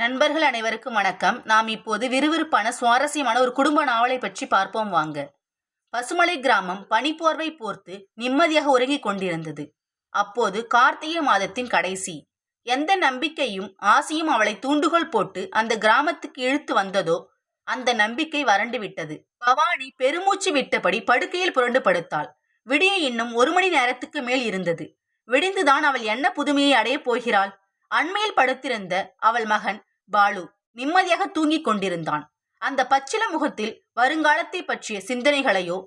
நண்பர்கள் அனைவருக்கும் வணக்கம். நாம் இப்போது விறுவிறுப்பான சுவாரஸ்யமான ஒரு குடும்ப நாவலை பற்றி பார்ப்போம் வாங்க. பசுமலை கிராமம் பனிப்போர்வை போர்த்து நிம்மதியாக உறங்கிக் கொண்டிருந்தது. அப்போது கார்த்திகை மாதத்தின் கடைசி. எந்த நம்பிக்கையும் ஆசையும் அவளை தூண்டுகோல் போட்டு அந்த கிராமத்துக்கு இழுத்து வந்ததோ அந்த நம்பிக்கை வறண்டு விட்டது. பவானி பெருமூச்சு விட்டபடி படுக்கையில் புரண்டு படுத்தாள். விடிய இன்னும் 1 மணி நேரத்துக்கு மேல் இருந்தது. விடிந்துதான் அவள் என்ன புதுமையை அடையப் போகிறாள்? அண்மையில் படுத்திருந்த அவள் மகன் பாலு நிம்மதியாக தூங்கிக் கொண்டிருந்தான். அந்த பச்சில முகத்தில் வருங்காலத்தை பற்றிய சிந்தனைகளையோ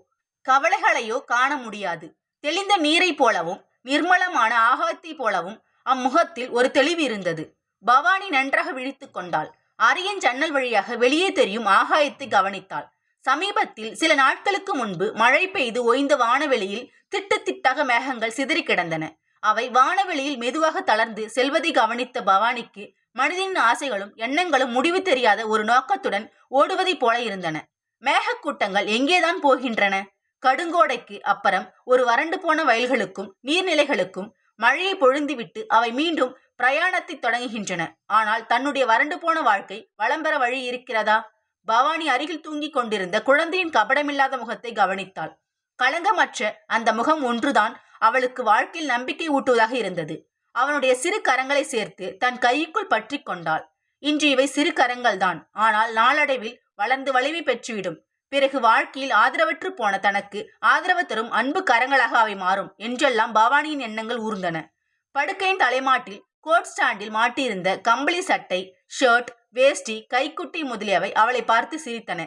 கவலைகளையோ காண முடியாது. தெளிந்த நீரை போலவும் நிர்மலமான ஆகாயத்தை போலவும் அம்முகத்தில் ஒரு தெளிவு இருந்தது. பவானி நன்றாக விழித்து கொண்டாள். அறையின் ஜன்னல் வழியாக வெளியே தெரியும் ஆகாயத்தை கவனித்தாள். சமீபத்தில் சில நாட்களுக்கு முன்பு மழை பெய்து ஓய்ந்த வானவெளியில் திட்டு திட்டாக மேகங்கள் சிதறி கிடந்தன. அவை வானவெளியில் மெதுவாக தளர்ந்து செல்வதை கவனித்த பவானிக்கு மனிதனின் ஆசைகளும் எண்ணங்களும் முடிவு தெரியாத ஒரு நோக்கத்துடன் ஓடுவதைப் போல இருந்தன. மேகக்கூட்டங்கள் எங்கேதான் போகின்றன? கடுங்கோடைக்கு அப்புறம் ஒரு வறண்டு போன வயல்களுக்கும் நீர்நிலைகளுக்கும் மழையை பொழிந்துவிட்டு அவை மீண்டும் பிரயாணத்தை தொடங்குகின்றன. ஆனால் தன்னுடைய வறண்டு போன வாழ்க்கை வளம் பெற வழி இருக்கிறதா? பவானி அருகில் தூங்கிக் கொண்டிருந்த குழந்தையின் கபடமில்லாத முகத்தை கவனித்தாள். களங்கமற்ற அந்த முகம் ஒன்றுதான் அவளுக்கு வாழ்க்கையில் நம்பிக்கை ஊட்டுவதாக இருந்தது. அவனுடைய சிறு கரங்களை சேர்த்து தன் கைக்குள் பற்றி கொண்டாள். இன்று இவை சிறு கரங்கள்தான், ஆனால் நாளடைவில் வளர்ந்து வலிமை பெற்றுவிடும். பிறகு வாழ்க்கையில் ஆதரவற்று போன தனக்கு ஆதரவு தரும் அன்பு கரங்களாக அவை மாறும் என்றெல்லாம் பவானியின் எண்ணங்கள் ஊர்ந்தன. படுக்கையின் தலைமாட்டில் கோட் ஸ்டாண்டில் மாட்டியிருந்த கம்பளி சட்டை, ஷர்ட், வேஷ்டி, கைக்குட்டி முதலியவை அவளை பார்த்து சிரித்தன.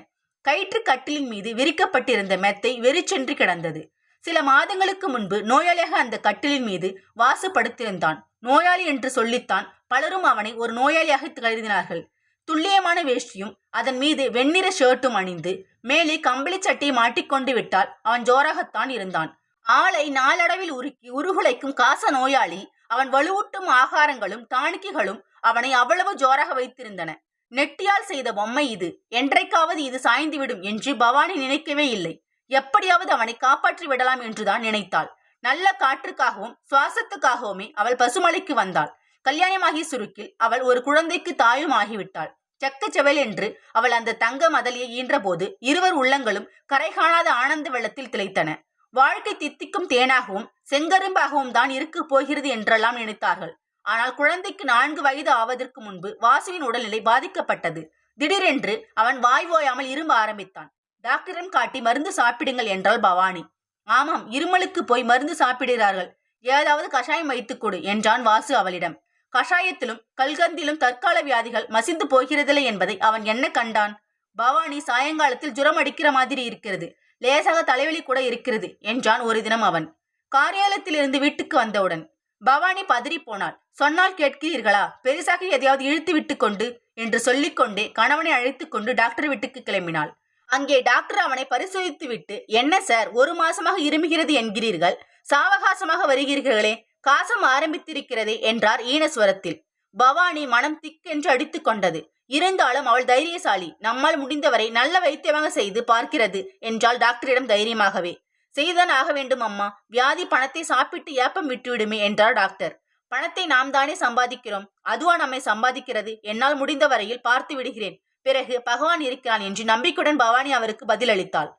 கயிற்று கட்டிலின் மீது விரிக்கப்பட்டிருந்த மெத்தை வெறிச்சென்று கிடந்தது. சில மாதங்களுக்கு முன்பு நோயாளியாக அந்த கட்டிலின் மீது வாசுபடுத்திருந்தான். நோயாளி என்று சொல்லித்தான் பலரும் அவனை ஒரு நோயாளியாக கருதினார்கள். துல்லியமான வேஷ்டியும் அதன் மீது வெண்ணிற ஷர்ட்டும் அணிந்து மேலே கம்பளி சட்டையை மாட்டிக்கொண்டு விட்டால் அவன் ஜோராகத்தான் இருந்தான். ஆளை நாளடைவில் உருக்கி உருகுலைக்கும் காச நோயாளி. அவன் வலுவூட்டும் ஆகாரங்களும் டானிக்குகளும் அவனை அவ்வளவு ஜோராக வைத்திருந்தன. நெட்டியால் செய்த பொம்மை இது. என்றைக்காவது இது சாய்ந்துவிடும் என்று பவானி நினைக்கவே இல்லை. எப்படியாவது அவனை காப்பாற்றி விடலாம் என்றுதான் நினைத்தாள். நல்ல காற்றுக்காகவும் சுவாசத்துக்காகவுமே அவள் பசுமலைக்கு வந்தாள். கல்யாணமாகி சுருக்கில் அவள் ஒரு குழந்தைக்கு தாயும் ஆகிவிட்டாள். செக்கச்செவல் என்று அவள் அந்த தங்க மதலியை ஈன்றபோது இருவர் உள்ளங்களும் கரை காணாத ஆனந்த வெள்ளத்தில் திளைத்தன. வாழ்க்கை தித்திக்கும் தேனாகவும் செங்கரும்பாகவும் தான் இருக்க போகிறது என்றெல்லாம் நினைத்தார்கள். ஆனால் குழந்தைக்கு 4 வயது ஆவதற்கு முன்பு வாசுவின் உடல்நிலை பாதிக்கப்பட்டது. திடீரென்று அவன் வாய் ஓயாமல் இரும்ப ஆரம்பித்தான். டாக்டரிடம் காட்டி மருந்து சாப்பிடுங்கள் என்றாள் பவானி. ஆமாம், இருமலுக்கு போய் மருந்து சாப்பிடுகிறார்கள். ஏதாவது கஷாயம் வைத்துக் கொடு என்றான் வாசு அவளிடம். கஷாயத்திலும் கல்கந்திலும் தற்கால வியாதிகள் மசிந்து போகிறதில்லை என்பதை அவன் என்ன கண்டான்? பவானி, சாயங்காலத்தில் ஜுரம் அடிக்கிற மாதிரி இருக்கிறது, லேசாக தலைவலி கூட இருக்கிறது என்றான் ஒரு தினம் அவன். காரியாலயத்திலிருந்து வீட்டுக்கு வந்தவுடன் பவானி பதறி போனாள். சொன்னால் கேட்கிறீர்களா? பெரிசாக எதையாவது இழுத்து விட்டு கொண்டு என்று சொல்லிக்கொண்டே கணவனை அழைத்து கொண்டு டாக்டர் வீட்டுக்கு கிளம்பினாள். அங்கே டாக்டர் அவனை பரிசோதித்து விட்டு, என்ன சார், 1 மாசமாக இருமுகிறது என்கிறீர்கள், சாவகாசமாக வருகிறீர்களே, காசம் ஆரம்பித்திருக்கிறதே என்றார் ஈனஸ்வரத்தில். பவானி மனம் திக்கென்று அடித்து கொண்டது. இருந்தாலும் அவள் தைரியசாலி. நம்மால் முடிந்தவரை நல்ல வைத்தியமாக செய்து பார்க்கிறது என்றாள் டாக்டரிடம் தைரியமாகவே. செய்தான் ஆக வேண்டும் அம்மா, வியாதி பணத்தை சாப்பிட்டு ஏப்பம் விட்டுவிடுமே என்றார் டாக்டர். பணத்தை நாம் தானே சம்பாதிக்கிறோம், அதுவா நம்மை சம்பாதிக்கிறது? என்னால் முடிந்த வரையில் பார்த்து விடுகிறேன், பிறகு பகவான் இருக்கிறான் என்று நம்பிக்கையுடன் பவானி அவருக்கு பதிலளித்தாள்.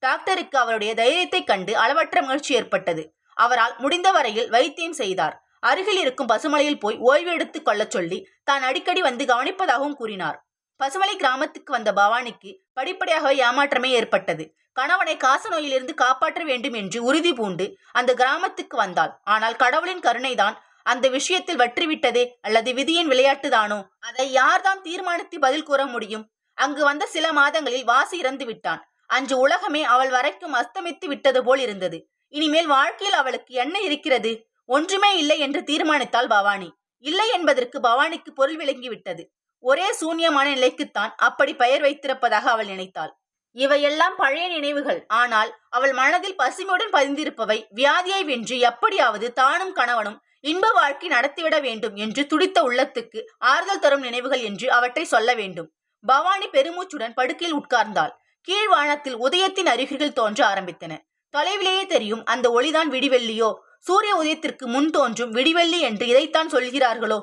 டாக்டருக்கு அவருடைய தைரியத்தை கண்டு அளவற்ற மகிழ்ச்சி ஏற்பட்டது. அவரால் முடிந்த வரையில் வைத்தியம் செய்தார். அருகில் இருக்கும் பசுமலையில் போய் ஓய்வு எடுத்துக் கொள்ள சொல்லி தான் அடிக்கடி வந்து கவனிப்பதாகவும் கூறினார். பசுமலை கிராமத்துக்கு வந்த பவானிக்கு படிப்படியாகவே ஏமாற்றமே ஏற்பட்டது. கணவனை காச நோயிலிருந்து காப்பாற்ற வேண்டும் என்று உறுதி பூண்டு அந்த கிராமத்துக்கு வந்தாள். ஆனால் கடவுளின் கருணைதான் அந்த விஷயத்தில் வற்றிவிட்டதே, அல்லது விதியின் விளையாட்டுதானோ? அதை யார்தான் தீர்மானித்து பதில் கூற முடியும்? அங்கு வந்த சில மாதங்களில் வாசு இறந்து விட்டான். அன்று உலகமே அவள் வரைக்கும் அஸ்தமித்து விட்டது போல் இருந்தது. இனிமேல் வாழ்க்கையில் அவளுக்கு என்ன இருக்கிறது? ஒன்றுமே இல்லை என்று தீர்மானித்தாள் பவானி. இல்லை என்பதற்கு பவானிக்கு பொருள் விளங்கிவிட்டது. ஒரே சூன்யமான நிலைக்குத்தான் அப்படி பெயர் வைத்திருப்பதாக அவள் நினைத்தாள். இவையெல்லாம் பழைய நினைவுகள். ஆனால் அவள் மனதில் பசுமையுடன் பதிந்திருப்பவை வியாதியை வென்று எப்படியாவது தானும் கணவனும் இன்ப வாழ்க்கை நடத்திவிட வேண்டும் என்று துடித்த உள்ளத்துக்கு ஆறுதல் தரும் நினைவுகள் என்று அவற்றை சொல்ல வேண்டும். பவானி பெருமூச்சுடன் படுக்கையில் உட்கார்ந்தாள். கீழ்வானத்தில் உதயத்தின் அறிகுறிகள் தோன்ற ஆரம்பித்தன. தொலைவிலேயே தெரியும் அந்த ஒளிதான் விடிவெள்ளியோ? சூரிய உதயத்திற்கு முன் தோன்றும் விடிவெள்ளி என்று இதைத்தான் சொல்கிறார்களோ?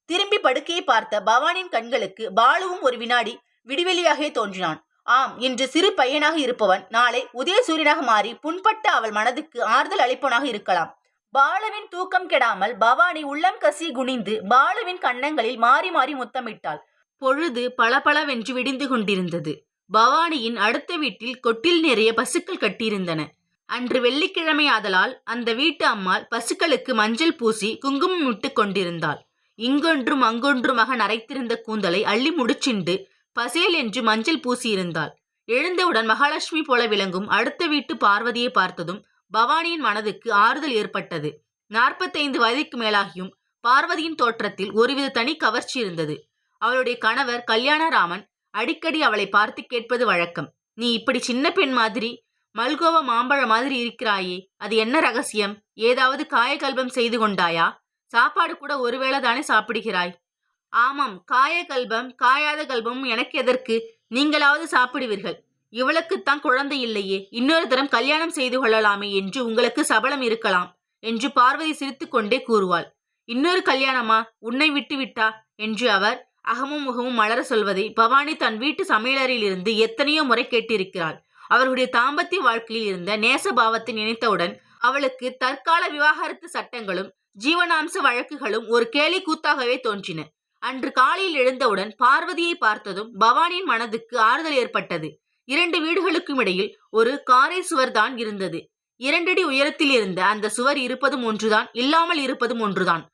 திரும்பி படுக்கையை பார்த்த பவானியின் கண்களுக்கு பாலுவும் ஒரு வினாடி விடிவெளியாகவே தோன்றினான். ஆம், இன்று சிறு பையனாக இருப்பவன் நாளை உதய சூரியனாக மாறி புண்பட்ட அவள் மனதுக்கு ஆறுதல் அளிப்பவனாக இருக்கலாம். பாலுவின் தூக்கம் கெடாமல் பவானி உள்ளம் கசி குனிந்து பாலுவின் கன்னங்களில் மாறி மாறி முத்தமிட்டாள். பொழுது பளபளவென்று விடிந்து கொண்டிருந்தது. பவானியின் அடுத்த வீட்டில் கொட்டில் நிறைய பசுக்கள் கட்டியிருந்தன. அன்று வெள்ளிக்கிழமை ஆதலால் அந்த வீட்டு அம்மாள் பசுக்களுக்கு மஞ்சள் பூசி குங்குமம் இட்டு கொண்டிருந்தாள். இங்கொன்றும் அங்கொன்றுமாக நரைத்திருந்த கூந்தலை அள்ளி முடிச்சிண்டு பசேல் என்று மஞ்சள் பூசியிருந்தாள். எழுந்தவுடன் மகாலட்சுமி போல விளங்கும் அடுத்த வீட்டு பார்வதியை பார்த்ததும் பவானியின் மனதுக்கு ஆறுதல் ஏற்பட்டது. 45 வயதுக்கு மேலாகியும் பார்வதியின் தோற்றத்தில் ஒருவித தனி கவர்ச்சி இருந்தது. அவளுடைய கணவர் கல்யாணராமன் அடிக்கடி அவளை பார்த்து கேட்பது வழக்கம். நீ இப்படி சின்ன பெண் மாதிரி மல்கோவா மாம்பழம் மாதிரி இருக்கிறாயே, அது என்ன ரகசியம்? ஏதாவது காயகல்பம் செய்து கொண்டாயா? சாப்பாடு கூட ஒருவேளை தானே சாப்பிடுகிறாய்? ஆமாம், காயகல்பம் காயாத கல்பமும் எனக்கு எதற்கு? நீங்களாவது சாப்பிடுவீர்கள். இவளுக்குத்தான் குழந்தை இல்லையே, இன்னொரு தரம் கல்யாணம் செய்து கொள்ளலாமே என்று உங்களுக்கு சபலம் இருக்கலாம் என்று பார்வதி சிரித்து கொண்டே கூறுவாள். இன்னொரு கல்யாணமா? உன்னை விட்டு விட்டா என்று அவர் அகமும் முகமும் மலர சொல்வதை பவானி தன் வீட்டு சமையலறையில் இருந்து எத்தனையோ முறை கேட்டிருக்கிறாள். அவர்களுடைய தாம்பத்திய வாழ்க்கையில் இருந்த நேசபாவத்தை நினைத்தவுடன் அவளுக்கு தற்கால விவாகரத்து சட்டங்களும் ஜீவனாம்ச வழக்குகளும் ஒரு கேலி கூத்தாகவே தோன்றின. அன்று காலையில் எழுந்தவுடன் பார்வதியை பார்த்ததும் பவானியின் மனதுக்கு ஆறுதல் ஏற்பட்டது. 2 வீடுகளுக்கும் இடையில் ஒரு காரை சுவர்தான் இருந்தது. 2 அடி உயரத்தில் இருந்த அந்த சுவர் இருப்பதும் ஒன்றுதான், இல்லாமல் இருப்பதும் ஒன்றுதான்.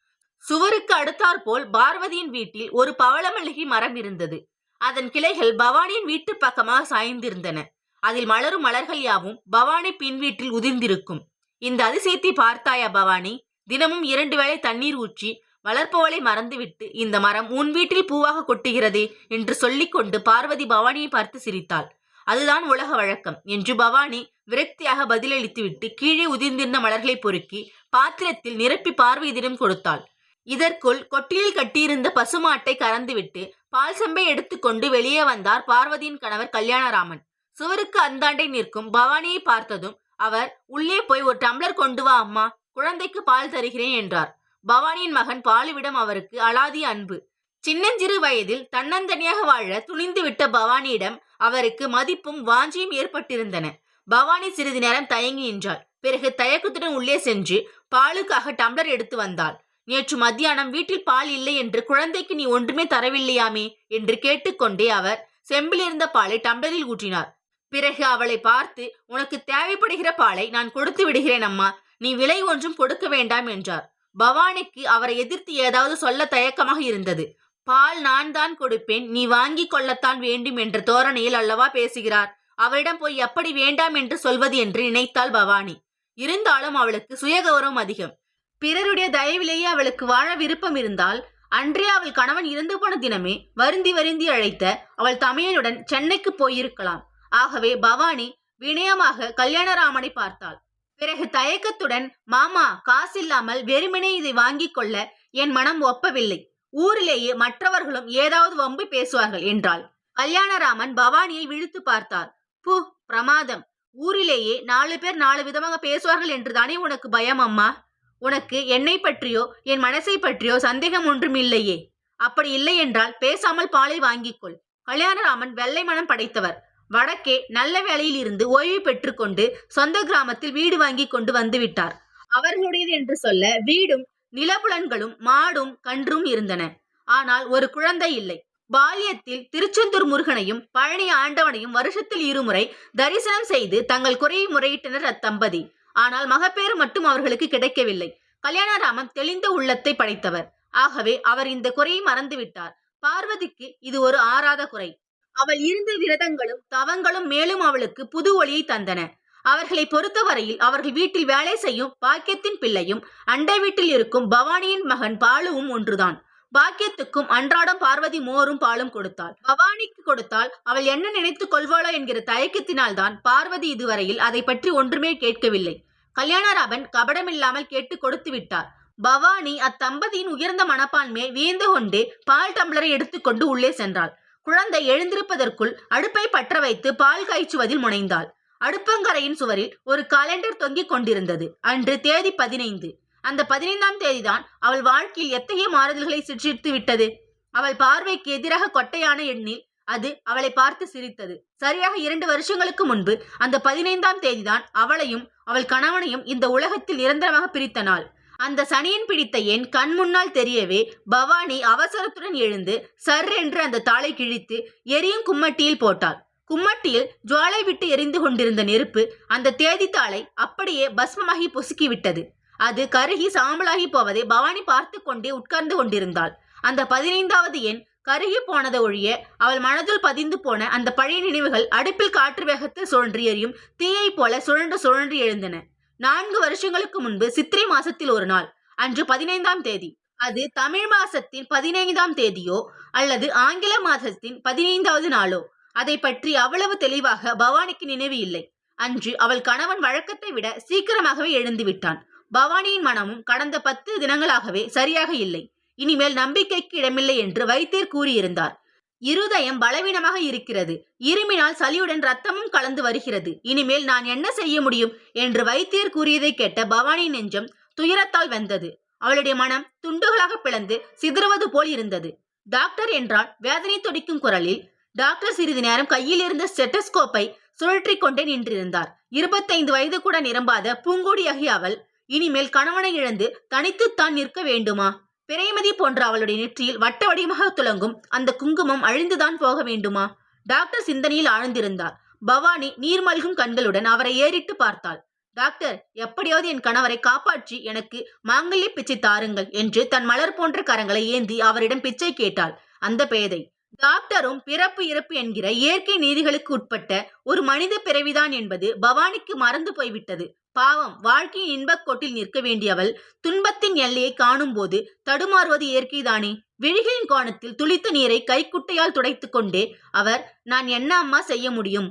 சுவருக்கு அடுத்தாற்போல் பார்வதியின் வீட்டில் ஒரு பவளமல்லிகை மரம் இருந்தது. அதன் கிளைகள் பவானியின் வீட்டு பக்கமாக சாய்ந்திருந்தன. அதில் மலரும் மலர்கள் யாவும் பவானி பின் வீட்டில் உதிர்ந்திருக்கும். இந்த அதிசயத்தை பார்த்தாயா பவானி? தினமும் 2 வேளை தண்ணீர் ஊற்றி வளர்ப்பவளை மறந்துவிட்டு இந்த மரம் உன் வீட்டில் பூவாக கொட்டுகிறதே என்று சொல்லிக்கொண்டு பார்வதி பவானியை பார்த்து சிரித்தாள். அதுதான் உலக வழக்கம் என்று பவானி விரக்தியாக பதிலளித்துவிட்டு கீழே உதிர்ந்திருந்த மலர்களை பொறுக்கி பாத்திரத்தில் நிரப்பி பார்வதியிடம் கொடுத்தாள். இதற்குள் கொட்டிலில் கட்டியிருந்த பசுமாட்டை கறந்துவிட்டு பால் செம்பை எடுத்துக்கொண்டு வெளியே வந்தார் பார்வதியின் கணவர் கல்யாணராமன். சுவருக்கு அந்தாண்டை நிற்கும் பவானியை பார்த்ததும் அவர் உள்ளே போய் ஒரு டம்ளர் கொண்டு வா அம்மா, குழந்தைக்கு பால் தருகிறேன் என்றார். பவானியின் மகன் பாலுவிடம் அவருக்கு அலாதி அன்பு. சின்னஞ்சிறு வயதில் தன்னந்தனியாக வாழ துணிந்து விட்ட பவானியிடம் அவருக்கு மதிப்பும் வாஞ்சியும் ஏற்பட்டிருந்தன. பவானி சிறிது நேரம் தயங்கி நின்றாள். பிறகு தயக்கத்துடன் உள்ளே சென்று பாலுக்காக டம்ளர் எடுத்து வந்தாள். நேற்று மத்தியானம் வீட்டில் பால் இல்லை என்று குழந்தைக்கு நீ ஒன்றுமே தரவில்லையாமே என்று கேட்டுக்கொண்டே அவர் செம்பிலிருந்த பாலை டம்ளரில் ஊற்றினார். பிறகு அவளை பார்த்து, உனக்கு தேவைப்படுகிற பாலை நான் கொடுத்து விடுகிறேன் அம்மா, நீ விலை ஒன்றும் கொடுக்க வேண்டாம் என்றார். பவானிக்கு அவரை எதிர்த்து ஏதாவது சொல்ல தயக்கமாக இருந்தது. பால் நான் தான் கொடுப்பேன், நீ வாங்கி கொள்ளத்தான் வேண்டும் என்ற தோரணையில் அல்லவா பேசுகிறார். அவரிடம் போய் எப்படி வேண்டாம் என்று சொல்வது என்று நினைத்தாள் பவானி. இருந்தாலும் அவளுக்கு சுயகௌரவம் அதிகம். பிறருடைய தயவிலேயே அவளுக்கு வாழ விருப்பம் இருந்தால் அன்றே அவள் கணவன் இறந்து போன தினமே வருந்தி வருந்தி அழைத்த அவள் தமையனுடன் சென்னைக்கு போயிருக்கலாம். ஆகவே பவானி வினயமாக கல்யாணராமனை பார்த்தாள். பிறகு தயக்கத்துடன், மாமா, காசில்லாமல் வெறுமனே இதை வாங்கி கொள்ள என் மனம் ஒப்பவில்லை. ஊரிலேயே மற்றவர்களும் ஏதாவது வம்பு பேசுவார்கள் என்றாள். கல்யாணராமன் பவானியை விழித்து பார்த்தார். பூ, பிரமாதம். ஊரிலேயே 4 பேர் 4 விதமாக பேசுவார்கள் என்றுதானே உனக்கு பயம் அம்மா? உனக்கு என்னை பற்றியோ என் மனசை பற்றியோ சந்தேகம் ஒன்றும் இல்லையே? அப்படி இல்லை என்றால் பேசாமல் பாலை வாங்கிக்கொள். கல்யாணராமன் வெள்ளை மனம் படைத்தவர். வடக்கே நல்ல வேலையில் இருந்து ஓய்வு பெற்றுக்கொண்டு சொந்த கிராமத்தில் வீடு வாங்கி கொண்டு வந்துவிட்டார். அவர்களுடையது என்று சொல்ல வீடும் நிலப்புலன்களும் மாடும் கன்றும் இருந்தன. ஆனால் ஒரு குழந்தை இல்லை. பால்யத்தில் திருச்செந்தூர் முருகனையும் பழனி ஆண்டவனையும் வருஷத்தில் 2 முறை தரிசனம் செய்து தங்கள் குறையை முறையிட்டனர் அத்தம்பதி. ஆனால் மகப்பேறு மட்டும் அவர்களுக்கு கிடைக்கவில்லை. கல்யாணராமன் தெளிந்த உள்ளத்தை படைத்தவர். ஆகவே அவர் இந்த குறையை மறந்துவிட்டார். பார்வதிக்கு இது ஒரு ஆறாத குறை. அவள் இருந்த விரதங்களும் தவங்களும் மேலும் அவளுக்கு புது ஒளியை தந்தன. அவர்களை பொறுத்தவரையில் அவர்கள் வீட்டில் வேலை செய்யும் பாக்கியத்தின் பிள்ளையும் அண்டை வீட்டில் இருக்கும் பவானியின் மகன் பாலுவும் ஒன்றுதான். பாக்கியத்துக்கும் அன்றாடம் பார்வதி மோரும் பாலும் கொடுத்தாள். பவானிக்கு கொடுத்தால் அவள் என்ன நினைத்துக் கொள்வாளோ என்கிற தயக்கத்தினால்தான் பார்வதி இதுவரையில் அதை பற்றி ஒன்றுமே கேட்கவில்லை. கல்யாணராமன் கபடமில்லாமல் கேட்டு கொடுத்து விட்டார். பவானி அத்தம்பதியின் உயர்ந்த மனப்பான்மையை வியந்து கொண்டே பால் டம்ளரை எடுத்துக்கொண்டு உள்ளே சென்றாள். குழந்தை எழுந்திருப்பதற்குள் அடுப்பை பற்ற வைத்து பால் காய்ச்சுவதில் முனைந்தாள். அடுப்பங்கரையின் சுவரில் ஒரு காலண்டர் தொங்கிக் கொண்டிருந்தது. அன்று தேதி 15. அந்த 15ஆம் தேதிதான் அவள் வாழ்க்கையில் எத்தகைய மாறுதல்களை சிற்றித்து விட்டது. அவள் பார்வைக்கு எதிராக கொட்டையான எண்ணில் அது அவளை பார்த்து சிரித்தது. சரியாக 2 வருஷங்களுக்கு முன்பு அந்த 15ஆம் தேதிதான் அவளையும் அவள் கணவனையும் இந்த உலகத்தில் நிரந்தரமாக பிரித்த நாள். அந்த சனியன் பிடித்த எண் கண் முன்னால் தெரியவே பவானி அவசரத்துடன் எழுந்து சர் என்று அந்த தாளை கிழித்து எரியும் கும்மட்டியில் போட்டாள். கும்மட்டியில் ஜுவாலை விட்டு எரிந்து கொண்டிருந்த நெருப்பு அந்த தேதி தாளை அப்படியே பஸ்மமாகி பொசுக்கிவிட்டது. அது கருகி சாம்பலாகி போவதை பவானி பார்த்து கொண்டே உட்கார்ந்து கொண்டிருந்தாள். அந்த 15வது எண் கருகி போனதை ஒழிய அவள் மனதுள் பதிந்து போன அந்த பழைய நினைவுகள் அடுப்பில் காற்று வேகத்தில் சுழன்று எரியும் தீயை போல சுழன்று சுழன்று எழுந்தன. 4 வருஷங்களுக்கு முன்பு சித்திரை மாசத்தில் ஒரு நாள், அன்று 15ஆம் தேதி. அது தமிழ் மாசத்தின் 15ஆம் தேதியோ அல்லது ஆங்கில மாதத்தின் 15வது நாளோ அதை பற்றி அவ்வளவு தெளிவாக பவானிக்கு நினைவு இல்லை. அன்று அவள் கணவன் வழக்கத்தை விட சீக்கிரமாகவே எழுந்து விட்டான். பவானியின் மனமும் கடந்த 10 தினங்களாகவே சரியாக இல்லை. இனிமேல் நம்பிக்கைக்கு இடமில்லை என்று வைத்தியர் கூறியிருந்தார். இருதயம் பலவீனமாக இருக்கிறது, இருமினால் சளியுடன் ரத்தமும் கலந்து வருகிறது, இனிமேல் நான் என்ன செய்ய முடியும் என்று வைத்தியர் கூறியதை கேட்ட பவானி நெஞ்சம் துயரத்தால் வெந்தது. அவளுடைய மனம் துண்டுகளாக பிளந்து சிதறுவது போல் இருந்தது. டாக்டர் என்றால் வேதனை துடிக்கும் குரலில். டாக்டர் சிறிது நேரம் கையில் இருந்த ஸ்டெட்டஸ்கோப்பை சுழற்றி கொண்டே நின்றிருந்தார். 25 வயது கூட நிரம்பாத பூங்கோடியாகிய அவள் இனிமேல் கணவனை இழந்து தனித்துத்தான் நிற்க வேண்டுமா? பிறைமதி போன்ற அவளுடைய நெற்றியில் வட்ட வடிவமாக துலங்கும் அந்த குங்குமம் அழிந்துதான் போக வேண்டுமா? டாக்டர் சிந்தனையில் ஆழ்ந்திருந்தார். பவானி நீர்மல்கும் கண்களுடன் அவரை ஏறிட்டு பார்த்தாள். டாக்டர், எப்படியாவது என் கணவரை காப்பாற்றி எனக்கு மாங்கல்ய பிச்சை தாருங்கள் என்று தன் மலர் போன்ற கரங்களை ஏந்தி அவரிடம் பிச்சை கேட்டாள் அந்த பேதை. டாக்டரும் பிறப்பு இறப்பு என்கிற இயற்கை நீதிகளுக்கு உட்பட்ட ஒரு மனித பிறவிதான் என்பது பவானிக்கு மறந்து போய்விட்டது. பாவம், வாழ்க்கையின் இன்பக் கோட்டில் நிற்க வேண்டியவள் துன்பத்தின் எல்லையை காணும் போது தடுமாறுவது இயற்கைதானே. விழிகளின் கோணத்தில் துளித்த நீரை கைக்குட்டையால் துடைத்து கொண்டே அவர், நான் என்ன அம்மா செய்ய முடியும்?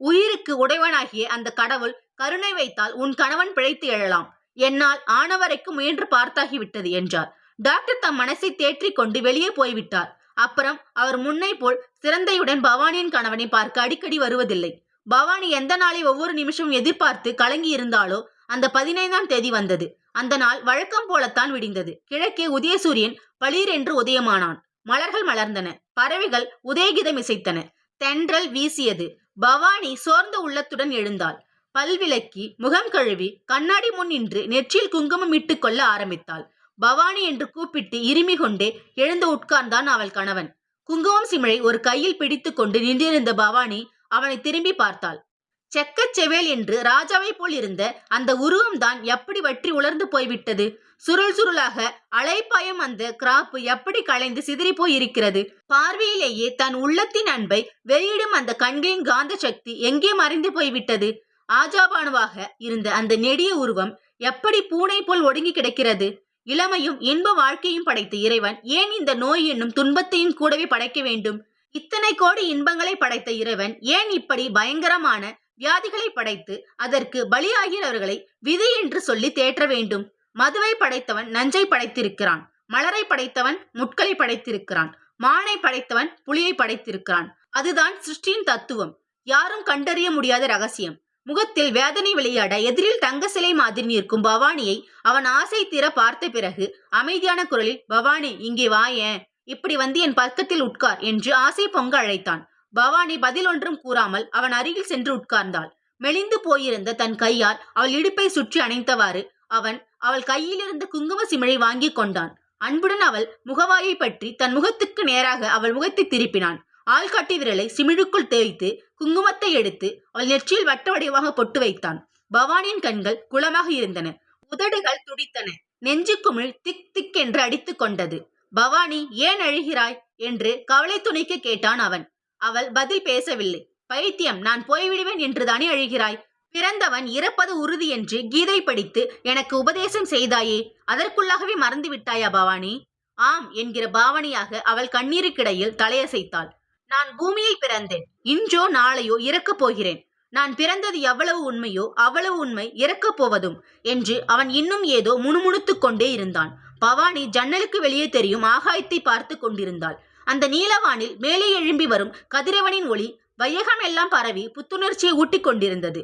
உயிருக்கு உடையவனாகிய அந்த கடவுள் கருணை வைத்தால் உன் கணவன் பிழைத்து எழலாம். என்னால் ஆனவரைக்கும் முயன்று பார்த்தாகிவிட்டது என்றார். டாக்டர் தம் மனசை தேற்றிக் கொண்டு வெளியே போய்விட்டார். அப்புறம் அவர் முன்னை போல் சிரந்தையுடன் பவானியின் கணவனை பார்க்க அடிக்கடி வருவதில்லை. பவானி எந்த நாளை ஒவ்வொரு நிமிஷமும் எதிர்பார்த்து கலங்கி இருந்தாலோ அந்த 15ஆம் தேதி வந்தது. அந்த நாள் வழக்கம் போலத்தான் விடிந்தது. கிழக்கே உதயசூரியன் பளீர் என்று உதயமானான். மலர்கள் மலர்ந்தன, பறவைகள் உதயகீதம் இசைத்தன, தென்றல் வீசியது. பவானி சோர்ந்த உள்ளத்துடன் எழுந்தாள். பல்விளக்கி முகம் கழுவி கண்ணாடி முன் நின்று நெற்றியில் குங்குமம் இட்டுக் கொள்ள ஆரம்பித்தாள். பவானி என்று கூப்பிட்டு இருமி கொண்டே எழுந்து உட்கார்ந்தான் அவள் கணவன். குங்குமம் சிமிழை ஒரு கையில் பிடித்து கொண்டு நின்றிருந்த பவானி அவனை திரும்பி பார்த்தாள். செக்கச் செவேல் என்று ராஜாவை போல் இருந்த அந்த உருவம்தான் எப்படி வற்றி உலர்ந்து போய்விட்டது. சுருள் சுருளாக அலைப்பாயும் அந்த கிராப்பு எப்படி களைந்து சிதறி போய் இருக்கிறது. பார்வையிலேயே தன் உள்ளத்தின் அன்பை வெளியிடும் அந்த கண்களின் காந்த சக்தி எங்கே மறைந்து போய்விட்டது. ஆஜாபானுவாக இருந்த அந்த நெடிய உருவம் எப்படி பூனை போல் ஒடுங்கி கிடக்கிறது. இளமையும் இன்ப வாழ்க்கையும் படைத்த இறைவன் ஏன் இந்த நோய் என்னும் துன்பத்தையும் கூடவே படைக்க வேண்டும்? இத்தனை கோடி இன்பங்களை படைத்த இறைவன் ஏன் இப்படி பயங்கரமான வியாதிகளை படைத்து அதற்கு பலியாகிறவர்களை விதி என்று சொல்லி தேற்ற வேண்டும்? மதுவை படைத்தவன் நஞ்சை படைத்திருக்கிறான், மலரை படைத்தவன் முட்களை படைத்திருக்கிறான், மானை படைத்தவன் புலியை படைத்திருக்கிறான். அதுதான் சிருஷ்டியின் தத்துவம், யாரும் கண்டறிய முடியாத ரகசியம். முகத்தில் வேதனை விளையாட எதிரில் தங்க சிலை மாதிரி நிற்கும் பவானியை அவன் ஆசை தீர பார்த்த பிறகு அமைதியான குரலில், பவானி, இங்கே வாயேன், இப்படி வந்து என் பக்கத்தில் உட்கார் என்று ஆசை பொங்க அழைத்தான். பவானி பதில் ஒன்றும் கூறாமல் அவன் அருகில் சென்று உட்கார்ந்தாள். மெலிந்து போயிருந்த தன் கையால் அவள் இடுப்பை சுற்றி அணைத்தவாறு அவன் அவள் கையில் இருந்த குங்கும சிமிழை வாங்கி கொண்டான். அன்புடன் அவள் முகவாயை பற்றி தன் முகத்துக்கு நேராக அவள் முகத்தை திருப்பினான். ஆள்காட்டி விரலை சிமிழுக்குள் தேய்த்து குங்குமத்தை எடுத்து அவள் நெற்றியில் வட்ட வடிவாக பொட்டு வைத்தான். பவானியின் கண்கள் குளமாக இருந்தன, உதடுகள் துடித்தன, நெஞ்சு குமிழ் திக் திக் என்று அடித்து கொண்டது. பவானி, ஏன் அழுகிறாய் என்று கவலை துணிக்க கேட்டான் அவன். அவள் பதில் பேசவில்லை. பைத்தியம், நான் போய்விடுவேன் என்றுதானே அழுகிறாய்? பிறந்தவன் இறப்பது உறுதி என்று கீதை படித்து எனக்கு உபதேசம் செய்தாயே, அதற்குள்ளாகவே மறந்து விட்டாயா பவானி? ஆம் என்கிற பாவனையாக அவள் கண்ணீருக்கிடையில் தலையசைத்தாள். நான் பூமியில் பிறந்தேன், இன்றோ நாளையோ இறக்கப் போகிறேன். நான் பிறந்தது எவ்வளவு உண்மையோ அவ்வளவு உண்மை இறக்கப் போவதும் என்று அவன் இன்னும் ஏதோ முணுமுணுத்துக் கொண்டே இருந்தான். பவானி ஜன்னலுக்கு வெளியே தெரியும் ஆகாயத்தை பார்த்து கொண்டிருந்தாள். அந்த நீலவானில் மேலே எழும்பி வரும் கதிரவனின் ஒளி வையகம் எல்லாம் பரவி புத்துணர்ச்சியை ஊட்டிக் கொண்டிருந்தது.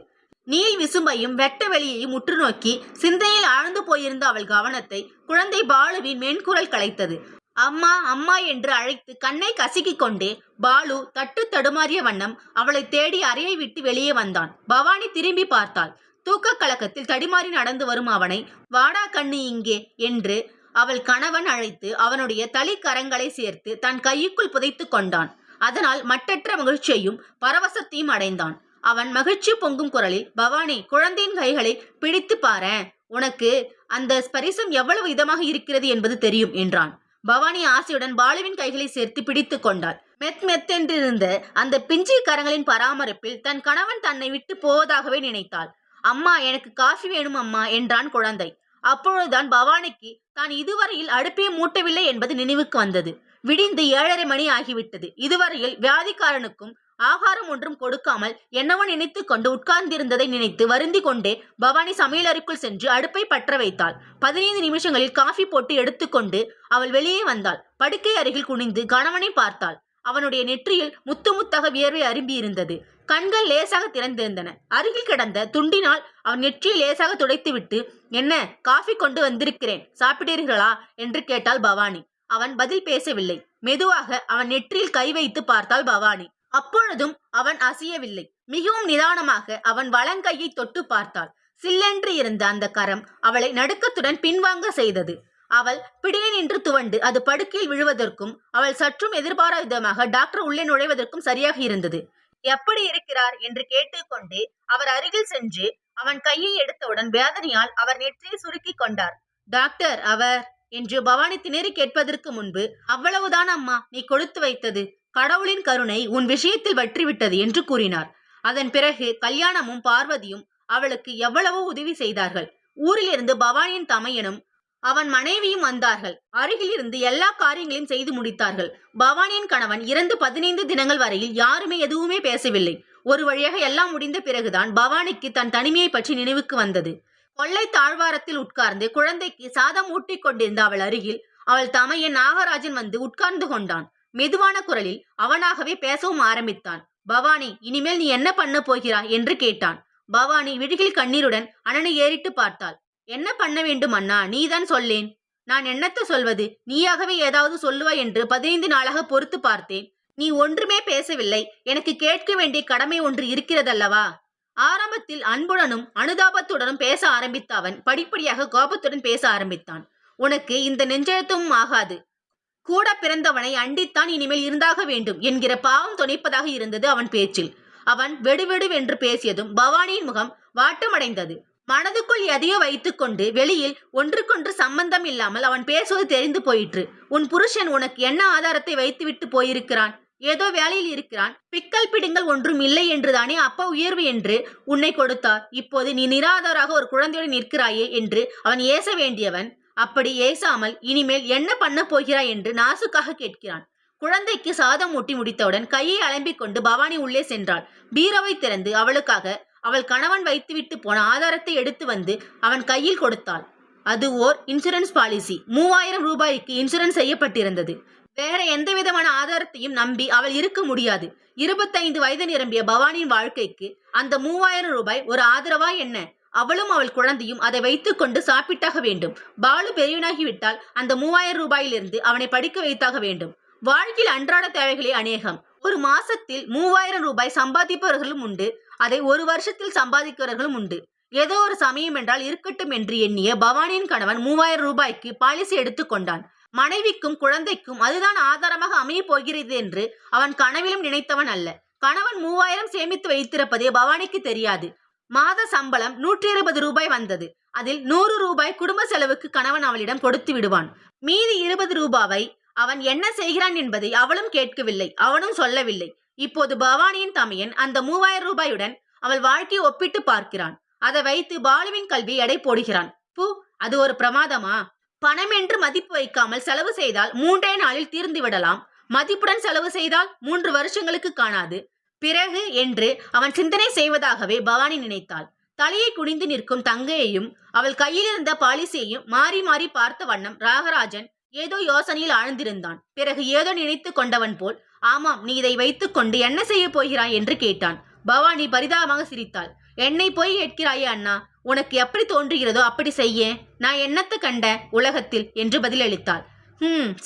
நீல் விசும்பையும் வெட்ட வெளியையும் உற்று நோக்கி சிந்தையில் ஆழ்ந்து போயிருந்த அவள் கவனத்தை குழந்தை பாலுவின் மென்குரல் கலைத்தது. அம்மா அம்மா என்று அழைத்து கண்ணை கசக்கிக் கொண்டே பாலு தட்டு தடுமாறிய வண்ணம் அவளை தேடி அறையை விட்டு வெளியே வந்தான். பவானி திரும்பி பார்த்தாள். தூக்க கலக்கத்தில் தடிமாறி நடந்து வரும் அவனை வாடா கண்ணு இங்கே என்று அவள் கணவன் அழைத்து அவனுடைய தளிக்கரங்களை சேர்த்து தன் கையுக்குள் புதைத்து கொண்டான். அதனால் மட்டற்ற மகிழ்ச்சியையும் பரவசத்தையும் அடைந்தான். அவன் மகிழ்ச்சி பொங்கும் குரலில், பவானி, குழந்தையின் கைகளை பிடித்து பாரேன், உனக்கு அந்த ஸ்பரிசம் எவ்வளவு இதமாக இருக்கிறது என்பது தெரியும் என்றான். பவானி ஆசையுடன் பாலுவின் கைகளை சேர்த்து பிடித்து கொண்டாள். மெத்தென்றிருந்த அந்த பிஞ்சி கரங்களின் பராமரிப்பில் தன் கணவன் தன்னை விட்டு போவதாகவே நினைத்தாள். அம்மா, எனக்கு காஃபி வேணும் அம்மா என்றான் குழந்தை. அப்பொழுதுதான் பவானிக்கு தான் இதுவரையில் அடுப்பே மூட்டவில்லை என்பது நினைவுக்கு வந்தது. விடிந்து 7:30 மணி ஆகிவிட்டது. இதுவரையில் வியாதிக்காரனுக்கும் ஆகாரம் ஒன்றும் கொடுக்காமல் என்னவோ நினைத்து கொண்டு உட்கார்ந்திருந்ததை நினைத்து வருந்தி கொண்டே பவானி சமையலறைக்குள் சென்று அடுப்பை பற்ற வைத்தாள். 15 நிமிஷங்களில் காஃபி போட்டு எடுத்துக்கொண்டு அவள் வெளியே வந்தாள். படுக்கை அருகில் குனிந்து கணவனை பார்த்தாள். அவனுடைய நெற்றியில் முத்து முத்தாக வியர்வை அரும்பி இருந்தது. கண்கள் லேசாக திறந்திருந்தன. அருகில் கிடந்த துண்டினால் அவன் நெற்றியை லேசாக துடைத்துவிட்டு, என்ன, காஃபி கொண்டு வந்திருக்கிறேன், சாப்பிட்டீர்களா என்று கேட்டாள் பவானி. அவன் பதில் பேசவில்லை. மெதுவாக அவன் நெற்றியில் கை வைத்து பார்த்தாள் பவானி. அப்பொழுதும் அவன் அசையவில்லை. மிகவும் நிதானமாக அவன் வலங்கையை தொட்டு பார்த்தாள். சில்லென்று இருந்த அந்த கரம் அவளை நடுக்கத்துடன் பின்வாங்க செய்தது. அவள் பிடியை நின்று துவண்டு அது படுக்கையில் விழுவதற்கும் அவள் சற்றும் எதிர்பாராத விதமாக டாக்டர் உள்ளே நுழைவதற்கும் சரியாக இருந்தது. எப்படி இருக்கிறார் என்று கேட்டுக்கொண்டே அவர் அருகில் சென்று அவன் கையை எடுத்தவுடன் வேதனையால் அவர் நெற்றியை சுருக்கி கொண்டார். டாக்டர், அவர் என்று பவானி திணறி கேட்பதற்கு முன்பு, அவ்வளவுதான் அம்மா, நீ கொடுத்து வைத்தது, கடவுளின் கருணை உன் விஷயத்தில் வற்றிவிட்டது என்று கூறினார். அதன் பிறகு கல்யாணமும் பார்வதியும் அவளுக்கு எவ்வளவோ உதவி செய்தார்கள். ஊரிலிருந்து பவானியின் தமையனும் அவன் மனைவியும் வந்தார்கள். அருகில் இருந்து எல்லா காரியங்களையும் செய்து முடித்தார்கள். பவானியின் கணவன் இறந்து 15 தினங்கள் வரையில் யாருமே எதுவுமே பேசவில்லை. ஒரு வழியாக எல்லாம் முடிந்த பிறகுதான் பவானிக்கு தன் தனிமையை பற்றி நினைவுக்கு வந்தது. கொள்ளை தாழ்வாரத்தில் உட்கார்ந்து குழந்தைக்கு சாதம் ஊட்டிக் கொண்டிருந்த அவள் அருகில் அவள் தமையன் நாகராஜன் வந்து உட்கார்ந்து கொண்டான். மெதுவான குரலில் அவனாகவே பேசவும் ஆரம்பித்தான். பவானி, இனிமேல் நீ என்ன பண்ண போகிறாய் என்று கேட்டான். பவானி விழிகள் கண்ணீருடன் அண்ணனை ஏறிட்டு பார்த்தாள். என்ன பண்ண வேண்டும் அண்ணா, நீதான் சொல்லேன். நான் என்னத்த சொல்வது, நீயாகவே ஏதாவது சொல்லுவாய் என்று 15 நாளாக பொறுத்து பார்த்தேன். நீ ஒன்றுமே பேசவில்லை. எனக்கு கேட்க வேண்டிய கடமை ஒன்று இருக்கிறதல்லவா? ஆரம்பத்தில் அன்புடனும் அனுதாபத்துடனும் பேச ஆரம்பித்த அவன் படிப்படியாக கோபத்துடன் பேச ஆரம்பித்தான். உனக்கு இந்த நெஞ்செழுத்தமும் ஆகாது. கூட பிறந்தவனை அண்டித்தான் இனிமேல் இருந்தாக வேண்டும் என்கிற பாவம் துணைப்பதாக இருந்தது அவன் பேச்சில். அவன் வெடுவெடுவென்று பேசியதும் பவானியின் முகம் வாட்டமடைந்தது. மனதுக்குள் எதையோ வைத்துக்கொண்டு வெளியில் ஒன்றுக்கொன்று சம்பந்தம் இல்லாமல் அவன் பேசுவது தெரிந்து போயிற்று. உன் புருஷன் உனக்கு என்ன ஆதாரத்தை வைத்துவிட்டு போயிருக்கிறான்? ஏதோ வேலையில் இருக்கிறான். பிக்கல் பிடுங்கள் ஒன்றும் இல்லை என்றுதானே அப்பா உயர்வு என்று உன்னை கொடுத்தார். இப்போது நீ நிராதாராக ஒரு குழந்தையுடன் நிற்கிறாயே என்று அவன் ஏச வேண்டியவன் அப்படி ஏசாமல் இனிமேல் என்ன பண்ண போகிறாய் என்று நாசுக்காக கேட்கிறான். குழந்தைக்கு சாதம் ஊட்டி முடித்தவுடன் கையை அலம்பிக் கொண்டு பவானி உள்ளே சென்றாள். பீரோவை திறந்து அவளுக்காக அவள் கணவன் வைத்துவிட்டு போன ஆதாரத்தை எடுத்து வந்து அவன் கையில் கொடுத்தாள். அது ஓர் இன்சூரன்ஸ் பாலிசி. 3000 ரூபாய்க்கு இன்சூரன்ஸ் செய்யப்பட்டிருந்தது. வேற எந்த விதமான ஆதாரத்தையும் நம்பி அவள் இருக்க முடியாது. 25 வயது நிரம்பிய பவானியின் வாழ்க்கைக்கு அந்த 3000 ரூபாய் ஒரு ஆதரவா என்ன? அவளும் அவள் குழந்தையும் அதை வைத்துக் கொண்டு சாப்பிட்டாக வேண்டும். பாலு பெரியவனாகிவிட்டால் அந்த 3000 ரூபாயிலிருந்து அவனை படிக்க வைத்தாக வேண்டும். வாழ்க்கையில் அன்றாட தேவைகளே அநேகம். ஒரு மாசத்தில் 3000 ரூபாய் சம்பாதிப்பவர்களும் உண்டு. அதை ஒரு வருஷத்தில் சம்பாதிக்கிறவர்களும் உண்டு. ஏதோ ஒரு சமயம் என்றால் இருக்கட்டும் என்று எண்ணிய பவானியின் கணவன் 3000 ரூபாய்க்கு பாலிசி எடுத்துக்கொண்டான். மனைவிக்கும் குழந்தைக்கும் அதுதான் ஆதாரமாக அமைய போகிறது என்று அவன் கனவிலும் நினைத்தவன் அல்ல. கணவன் 3000 சேமித்து வைத்திருப்பதே பவானிக்கு தெரியாது. மாத சம்பளம் 120 ரூபாய் வந்தது. அதில் 100 ரூபாய் குடும்ப செலவுக்கு கணவன் அவளிடம் கொடுத்து விடுவான். மீதி 20 ரூபாவை அவன் என்ன செய்கிறான் என்பதை அவளும் கேட்கவில்லை, அவனும் சொல்லவில்லை. இப்போது பவானியின் தமையன் அந்த 3000 ரூபாயுடன் அவள் வாழ்க்கையை ஒப்பிட்டு பார்க்கிறான். அதை வைத்து பாலுவின் கல்வியை எடை போடுகிறான். அது ஒரு பிரமாதமா? பணம் என்று மதிப்பு வைக்காமல் செலவு செய்தால் 3 நாளில் தீர்ந்து விடலாம். மதிப்புடன் செலவு செய்தால் 3 வருஷங்களுக்கு காணாது. பிறகு என்று அவன் சிந்தனை செய்வதாகவே பவானி நினைத்தாள். தலையை குனிந்து நிற்கும் தங்கையையும் அவள் கையில் இருந்த பாலிசியையும் மாறி மாறி பார்த்த வண்ணம் ராகராஜன் ஏதோ யோசனையில் ஆழ்ந்திருந்தான். பிறகு ஏதோ நினைத்து கொண்டவன் போல், ஆமாம், நீ இதை வைத்துக் கொண்டு என்ன செய்ய போகிறாய் என்று கேட்டான். பவானி பரிதாபமாக சிரித்தாள். என்னை போய் கேட்கிறாயே அண்ணா, உனக்கு எப்படி தோன்றுகிறதோ அப்படி செய்ய. நான் என்னத்தை கண்ட உலகத்தில் என்று பதிலளித்தாள்.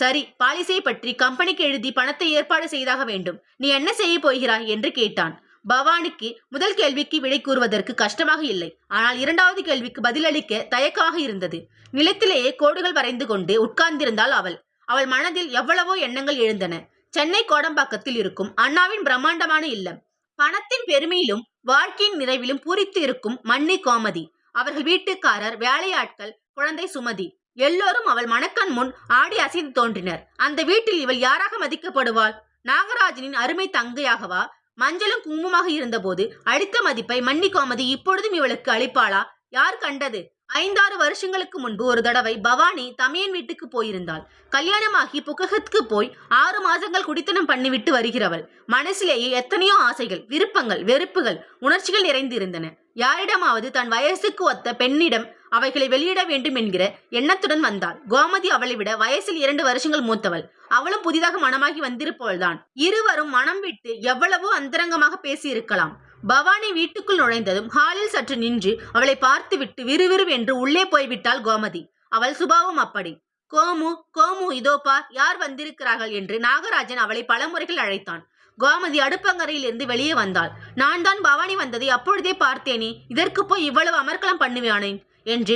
சரி, பாலிசியை பற்றி கம்பெனிக்கு எழுதி பணத்தை ஏற்பாடு செய்தாக வேண்டும். நீ என்ன செய்ய போகிறாய் என்று கேட்டான். பவானிக்கு முதல் கேள்விக்கு விடை கூறுவதற்கு கஷ்டமாக இல்லை. ஆனால் இரண்டாவது கேள்விக்கு பதிலளிக்க தயக்கமாக இருந்தது. நிலத்திலேயே கோடுகள் வரைந்து கொண்டு உட்கார்ந்திருந்தாள் அவள். அவள் மனதில் எவ்வளவோ எண்ணங்கள் எழுந்தன. சென்னை கோடம்பாக்கத்தில் இருக்கும் அண்ணாவின் பிரம்மாண்டமான இல்லம், பணத்தின் பெருமையிலும் வாழ்க்கையின் நிறைவிலும் பூரித்து இருக்கும் மன்னி கோமதி, அவர்கள் வீட்டுக்காரர், வேலையாட்கள், குழந்தை சுமதி, எல்லோரும் அவள் மனக்கண் முன் ஆடி அசைந்து தோன்றினர். அந்த வீட்டில் இவள் யாராக மதிக்கப்படுவாள்? நாகராஜனின் அருமை தங்கையாகவா? மஞ்சளும் குங்குமமாக இருந்தபோது அளித்த மதிப்பை மன்னி கோமதி இப்பொழுதும் இவளுக்கு அளிப்பாளா? யார் கண்டது? 5-6 வருஷங்களுக்கு முன்பு ஒரு தடவை பவானி தமையன் வீட்டுக்கு போயிருந்தாள். கல்யாணமாகி புக்ககத்துக்கு போய் 6 மாதங்கள் குடித்தனம் பண்ணிவிட்டு வருகிறவள். மனசிலேயே எத்தனையோ ஆசைகள், விருப்பங்கள், வெறுப்புகள், உணர்ச்சிகள் நிறைந்திருந்தன. யாரிடமாவது தன் வயசுக்கு ஒத்த பெண்ணிடம் அவைகளை வெளியிட வேண்டும் என்கிற எண்ணத்துடன் வந்தாள். கோமதி அவளை விட வயசில் 2 வருஷங்கள் மூத்தவள். அவளும் புதிதாக மனமாகி வந்திருப்பவள்தான். இருவரும் மனம் விட்டு எவ்வளவோ அந்தரங்கமாக பேசியிருக்கலாம். பவானி வீட்டுக்குள் நுழைந்ததும் ஹாலில் சற்று நின்று அவளை பார்த்துவிட்டு விறுவிறுவென்று உள்ளே போய்விட்டாள் கோமதி. அவள் சுபாவம் அப்படி. கோமு, கோமு, இதோ பார், யார் வந்திருக்கிறார்கள் என்று நாகராஜன் அவளை பல முறைகள் அழைத்தான். கோமதி அடுப்பங்கரையில் இருந்து வெளியே வந்தாள். நான் தான் பவானி வந்ததை அப்பொழுதே பார்த்தேனே, இதற்கு போய் இவ்வளவு அமர்க்கலம் பண்ணுவானேன் என்று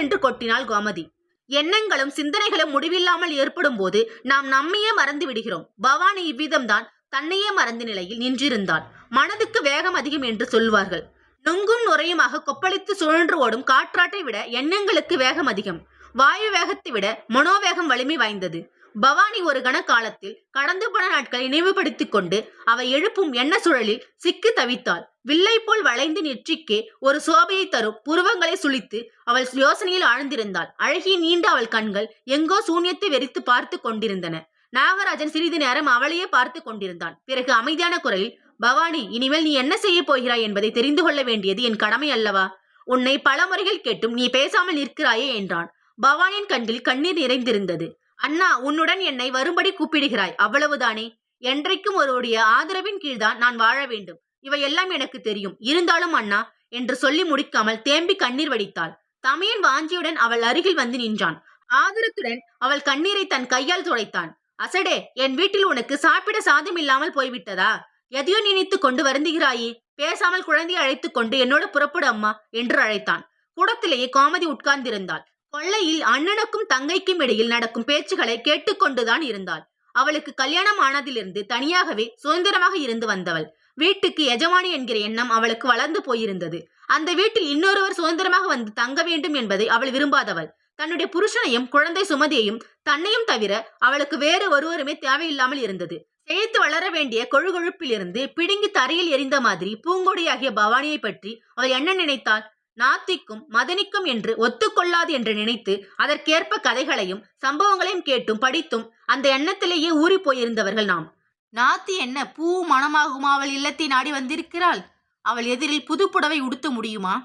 என்று கொட்டினாள் கோமதி. எண்ணங்களும் சிந்தனைகளும் முடிவில்லாமல் ஏற்படும் போது நாம் நம்மையே மறந்து விடுகிறோம். பவானி இவ்விதம்தான் தன்னையே மறந்த நிலையில் நின்றிருந்தாள். மனதுக்கு வேகம் அதிகம் என்று சொல்வார்கள். நொங்கும் நுரையுமாக கொப்பளித்து சுழன்று ஓடும் காற்றாட்டை விட எண்ணங்களுக்கு வேகம் அதிகம். வாயு வேகத்தை விட மனோவேகம் வலிமை வாய்ந்தது. பவானி ஒரு கண காலத்தில் கடந்து போன நாட்களை நினைவுபடுத்திக் கொண்டு அவை எழுப்பும் எண்ண சுழலில் சிக்கி தவித்தாள். வில்லை போல் வளைந்து நெற்றிக்கே ஒரு சோபையை தரும் புருவங்களை சுழித்து அவள் யோசனையில் ஆழ்ந்திருந்தாள். அழகிய நீண்ட அவள் கண்கள் எங்கோ சூன்யத்தை வெறித்து பார்த்து கொண்டிருந்தன. நாகராஜன் சிறிது நேரம் அவளையே பார்த்து கொண்டிருந்தான். பிறகு அமைதியான குரலில், பவானி, இனிமேல் நீ என்ன செய்ய போகிறாய் என்பதை தெரிந்து கொள்ள வேண்டியது என் கடமை அல்லவா? உன்னை பல முறைகள் கேட்டும் நீ பேசாமல் நிற்கிறாயே என்றான். பவானியின் கண்ணில் கண்ணீர் நிறைந்திருந்தது. அண்ணா, உன்னுடன் என்னை வரும்படி கூப்பிடுகிறாய், அவ்வளவுதானே? என்றைக்கும் ஒருவருடைய ஆதரவின் கீழ்தான் நான் வாழ வேண்டும். இவையெல்லாம் எனக்கு தெரியும். இருந்தாலும் அண்ணா என்று சொல்லி முடிக்காமல் தேம்பி கண்ணீர் வடித்தாள். தமையன் வாஞ்சியுடன் அவள் அருகில் வந்து நின்றான். ஆதரத்துடன் அவள் கண்ணீரை தன் கையால் துடைத்தான். அசடே, என் வீட்டில் உனக்கு சாப்பிட சாதம் இல்லாமல் போய்விட்டதா? எதையோ நினைத்து கொண்டு வருந்துகிறாயே. பேசாமல் குழந்தையை அழைத்துக் கொண்டு என்னோட புறப்படு அம்மா என்று அழைத்தான். கூடத்திலேயே கோமதி உட்கார்ந்திருந்தாள். கொள்ளையில் அண்ணனுக்கும் தங்கைக்கும் இடையில் நடக்கும் பேச்சுகளை கேட்டுக்கொண்டுதான் இருந்தாள். அவளுக்கு கல்யாணம் ஆனதிலிருந்து தனியாகவே சுதந்திரமாக இருந்து வந்தவள். வீட்டுக்கு எஜமானி என்கிற எண்ணம் அவளுக்கு வளர்ந்து போயிருந்தது. அந்த வீட்டில் இன்னொருவர் சுதந்திரமாக வந்து தங்க வேண்டும் என்பதை அவள் விரும்பாதவள். தன்னுடைய புருஷனையும் குழந்தை சுமதியையும் தன்னையும் தவிர அவளுக்கு வேறு ஒருவருமே தேவையில்லாமல் இருந்தது. செழித்து வளர வேண்டிய கொழுகொழுப்பிலிருந்து பிடுங்கி தரையில் எரிந்த மாதிரி பூங்கொடியாகிய பவானியை பற்றி அவள் என்ன நினைத்தாள்? நாத்திக்கும் மதனிக்கும் என்று ஒத்துக்கொள்ளாது என்று நினைத்து அதற்கேற்ப கதைகளையும் சம்பவங்களையும் கேட்டும் படித்தும் அந்த எண்ணத்திலேயே ஊறி போயிருந்தவர்கள் நாம். நாத்தி என்ன பூ மணமாகுமா அவள் இல்லத்தை நாடி வந்திருக்கிறாள்? அவள் எதிரில் புது புடவை உடுத்த முடியுமா?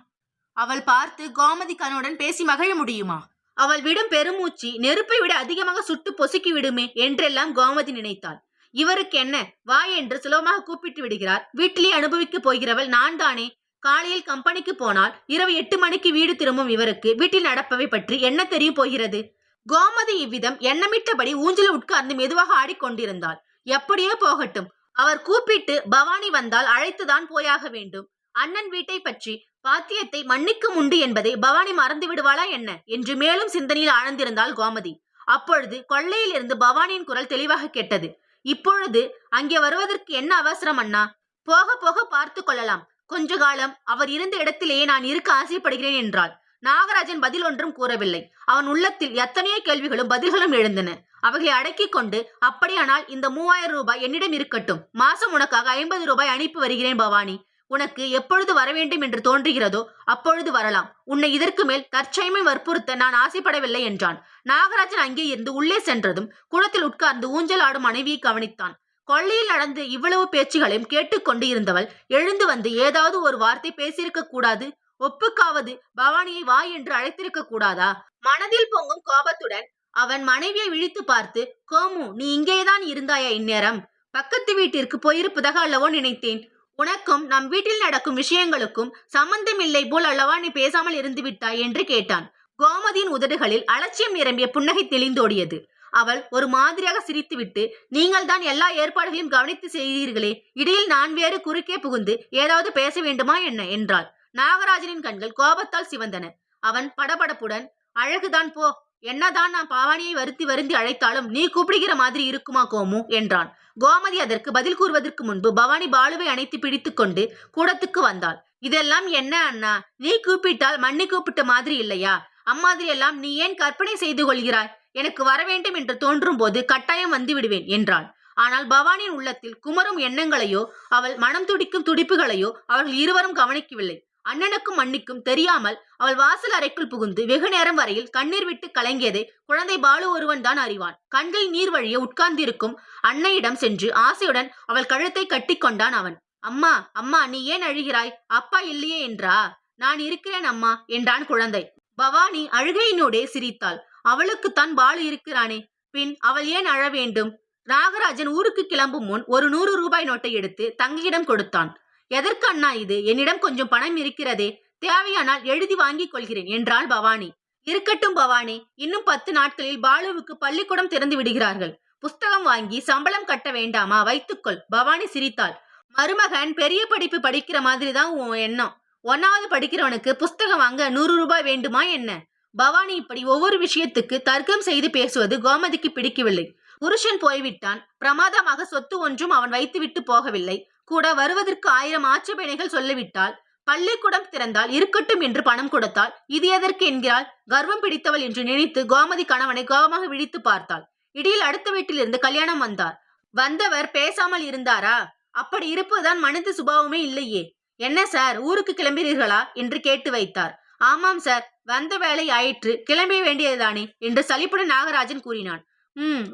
அவள் பார்த்து கோமதி கண்ணுடன் பேசி மகிழ முடியுமா? அவள் விடும் பெருமூச்சி நெருப்பை விட அதிகமாக சுட்டு பொசுக்கி விடுமே என்றெல்லாம் கோமதி நினைத்தாள். இவருக்கு என்ன, வா என்று சுலபமாக கூப்பிட்டு விடுகிறார். வீட்டிலே அனுபவிக்க போகிறவள் நான் தானே. காலையில் கம்பெனிக்கு போனால் இரவு 8 மணிக்கு வீடு திரும்பும் இவருக்கு வீட்டில் நடப்பவை பற்றி என்ன தெரிய போகிறது? கோமதி இவ்விதம் எண்ணமிட்டபடி ஊஞ்சல் உட்கார்ந்து மெதுவாக ஆடிக்கொண்டிருந்தாள். எப்படியோ போகட்டும், அவர் கூப்பிட்டு பவானி வந்தால் அழைத்துதான் போயாக வேண்டும். அண்ணன் வீட்டை பற்றி பாத்தியத்தை மன்னிக்கும் உண்டு என்பதை பவானி மறந்து விடுவாளா என்ன என்று மேலும் சிந்தனையில் ஆழ்ந்திருந்தாள் கோமதி. அப்பொழுது கொள்ளையில் இருந்து பவானியின் குரல் தெளிவாக கேட்டது. இப்பொழுது அங்கே வருவதற்கு என்ன அவசரம் அண்ணா? போக போக பார்த்து கொள்ளலாம். கொஞ்ச காலம் அவர் இருந்த இடத்திலேயே நான் இருக்க ஆசைப்படுகிறேன் என்றாள். நாகராஜன் பதில் ஒன்றும் கூறவில்லை. அவன் உள்ளத்தில் எத்தனையோ கேள்விகளும் பதில்களும் எழுந்தன. அவைகளை அடக்கிக் கொண்டு, அப்படியானால் இந்த 3000 ரூபாய் என்னிடம் இருக்கட்டும். மாசம் உனக்காக 50 ரூபாய் அனுப்பி வருகிறேன் பவானி. உனக்கு எப்பொழுது வர வேண்டும் என்று தோன்றுகிறதோ அப்பொழுது வரலாம். உன்னை இதற்கு மேல் தற்சயமே வற்புறுத்த நான் ஆசைப்படவில்லை என்றான். நாகராஜன் அங்கே இருந்து உள்ளே சென்றதும் குளத்தில் உட்கார்ந்து ஊஞ்சல் ஆடும் மனைவியை கவனித்தான். கொள்ளையில் நடந்து இவ்வளவு பேச்சுகளையும் கேட்டுக்கொண்டு இருந்தவள் எழுந்து வந்து ஏதாவது ஒரு வார்த்தை பேசியிருக்க கூடாது? ஒப்புக்காவது பவானியை வா என்று அழைத்திருக்க கூடாதா? மனதில் பொங்கும் கோபத்துடன் அவன் மனைவியை விழித்து பார்த்து, கோமு, நீ இங்கேதான் இருந்தாயா இந்நேரம்? பக்கத்து வீட்டிற்கு போயிருப்பதாக அல்லவோ நினைத்தேன். உனக்கும் நம் வீட்டில் நடக்கும் விஷயங்களுக்கும் சம்பந்தமில்லை போல் அல்லவா நீ பேசாமல் இருந்து விட்டாய் என்று கேட்டான். கோமதியின் உதடுகளில் அலட்சியம் நிரம்பிய புன்னகை தெளிந்தோடியது. அவள் ஒரு மாதிரியாக சிரித்துவிட்டு, நீங்கள் தான் எல்லா ஏற்பாடுகளையும் கவனித்து செய்தீர்களே, இடையில் நான் வேறு குறுக்கே புகுந்து ஏதாவது பேச வேண்டுமா என்ன என்றாள். நாகராஜனின் கண்கள் கோபத்தால் சிவந்தன. அவன் படபடப்புடன், அழகுதான் போ, என்னதான் நான் பவானியை வருத்தி வருந்தி அழைத்தாலும் நீ கூப்பிடுகிற மாதிரி இருக்குமா கோமு என்றான். கோமதி அதற்கு பதில் கூறுவதற்கு முன்பு பவானி பாலுவை அணைத்து பிடித்துக் கொண்டு கூடத்துக்கு வந்தாள். இதெல்லாம் என்ன அண்ணா, நீ கூப்பிட்டால் மண்ணி கூப்பிட்ட மாதிரி இல்லையா? அம்மாதிரி எல்லாம் நீ ஏன் கற்பனை செய்து கொள்கிறாய்? எனக்கு வரவேண்டும் என்று தோன்றும் போது கட்டாயம் வந்து விடுவேன் என்றாள். ஆனால் பவானியின் உள்ளத்தில் குமரும் எண்ணங்களையோ அவள் மனம் துடிக்கும் துடிப்புகளையோ அவர்கள் இருவரும் கவனிக்கவில்லை. அண்ணனுக்கும் அண்ணிக்கும் தெரியாமல் அவள் வாசல் அறைக்குள் புகுந்து வெகு நேரம் வரையில் கண்ணீர் விட்டு கலங்கியதை குழந்தை பாலு ஒருவன் தான் அறிவான். கண்கள் நீர் வழிய உட்கார்ந்திருக்கும் அன்னையிடம் சென்று ஆசையுடன் அவள் கழுத்தை கட்டி கொண்டான் அவன். அம்மா அம்மா, நீ ஏன் அழுகிறாய்? அப்பா இல்லையே என்றா? நான் இருக்கிறேன் அம்மா என்றான் குழந்தை. பவானி அழுகையினோடே சிரித்தாள். அவளுக்குத்தான் பாலு இருக்கிறானே, பின் அவள் ஏன் அழ வேண்டும்? நாகராஜன் ஊருக்கு கிளம்பும் முன் ஒரு 100 ரூபாய் நோட்டை எடுத்து தங்கையிடம் கொடுத்தான். எதற்கு அண்ணா இது? என்னிடம் கொஞ்சம் பணம் இருக்கிறதே, தேவையானால் எழுதி வாங்கிக் கொள்கிறேன் என்றாள் பவானி. இருக்கட்டும் பவானி, இன்னும் 10 நாட்களில் பாலுவுக்கு பள்ளிக்கூடம் திறந்து விடுகிறார்கள். புஸ்தகம் வாங்கி சம்பளம் கட்ட வேண்டாமா? வைத்துக்கொள். பவானி சிரித்தாள். மருமகன் பெரிய படிப்பு படிக்கிற மாதிரி தான் உன் எண்ணம். 1வது படிக்கிறவனுக்கு புஸ்தகம் வாங்க 100 ரூபாய் வேண்டுமா என்ன? பவானி இப்படி ஒவ்வொரு விஷயத்துக்கு தர்க்கம் செய்து பேசுவது கோமதிக்கு பிடிக்கவில்லை. புருஷன் போய்விட்டான், பிரமாதமாக சொத்து ஒன்றும் அவன் வைத்துவிட்டு போகவில்லை, கூட வருவதற்கு 1000 ஆட்சேபனைகள் சொல்லிவிட்டாள். பள்ளிக்கூடம் திறந்தால் இருக்கட்டும் என்று பணம் கொடுத்தால் இது எதற்கு என்கிறாள்? கர்வம் பிடித்தவள் என்று நினைத்து கோமதி கணவனை கோபமாக விழித்து பார்த்தாள். இடையில் அடுத்த வீட்டிலிருந்து கல்யாணம் வந்தார். வந்தவர் பேசாமல் இருந்தாரா? அப்படி இருப்பதுதான் மனித சுபாவமே இல்லையே. என்ன சார், ஊருக்கு கிளம்புகிறீர்களா என்று கேட்டு வைத்தார். ஆமாம் சார், வந்த வேலை ஆயிற்று, கிளம்ப வேண்டியதுதானே என்று சலிப்புடன் நாகராஜன் கூறினான்.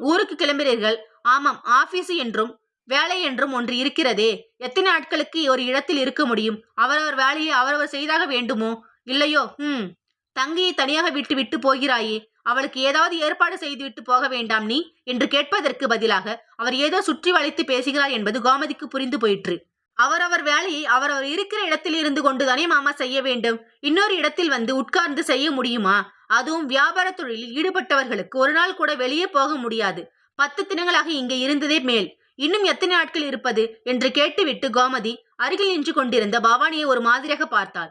ஊருக்கு கிளம்புகிறீர்கள்? ஆமாம், ஆபீஸ் என்றும் வேலை என்றும் ஒன்று இருக்கிறதே. எத்தனை நாட்களுக்கு ஒரு இடத்தில் இருக்க முடியும்? அவரவர் வேலையை அவரவர் செய்தாக வேண்டுமோ இல்லையோ? தங்கையை தனியாக விட்டு விட்டு போகிறாயே, அவளுக்கு ஏதாவது ஏற்பாடு செய்துவிட்டு போக வேண்டாம் நீ என்று கேட்பதற்கு பதிலாக அவர் ஏதோ சுற்றி வளைத்து பேசுகிறார் என்பது கோமதிக்கு புரிந்து போயிற்று. அவரவர் வேலையை அவரவர் இருக்கிற இடத்தில் இருந்து கொண்டுதானே மாமா செய்ய வேண்டும். இன்னொரு இடத்தில் வந்து உட்கார்ந்து செய்ய முடியுமா? அதுவும் வியாபார தொழிலில் ஈடுபட்டவர்களுக்கு ஒரு நாள் கூட வெளியே போக முடியாது. 10 தினங்களாக இங்கே இருந்ததே மேல். இன்னும் எத்தனை நாட்கள் இருப்பது என்று கேட்டுவிட்டு கோமதி அருகில் நின்று கொண்டிருந்த பவானியை ஒரு மாதிரியாக பார்த்தாள்.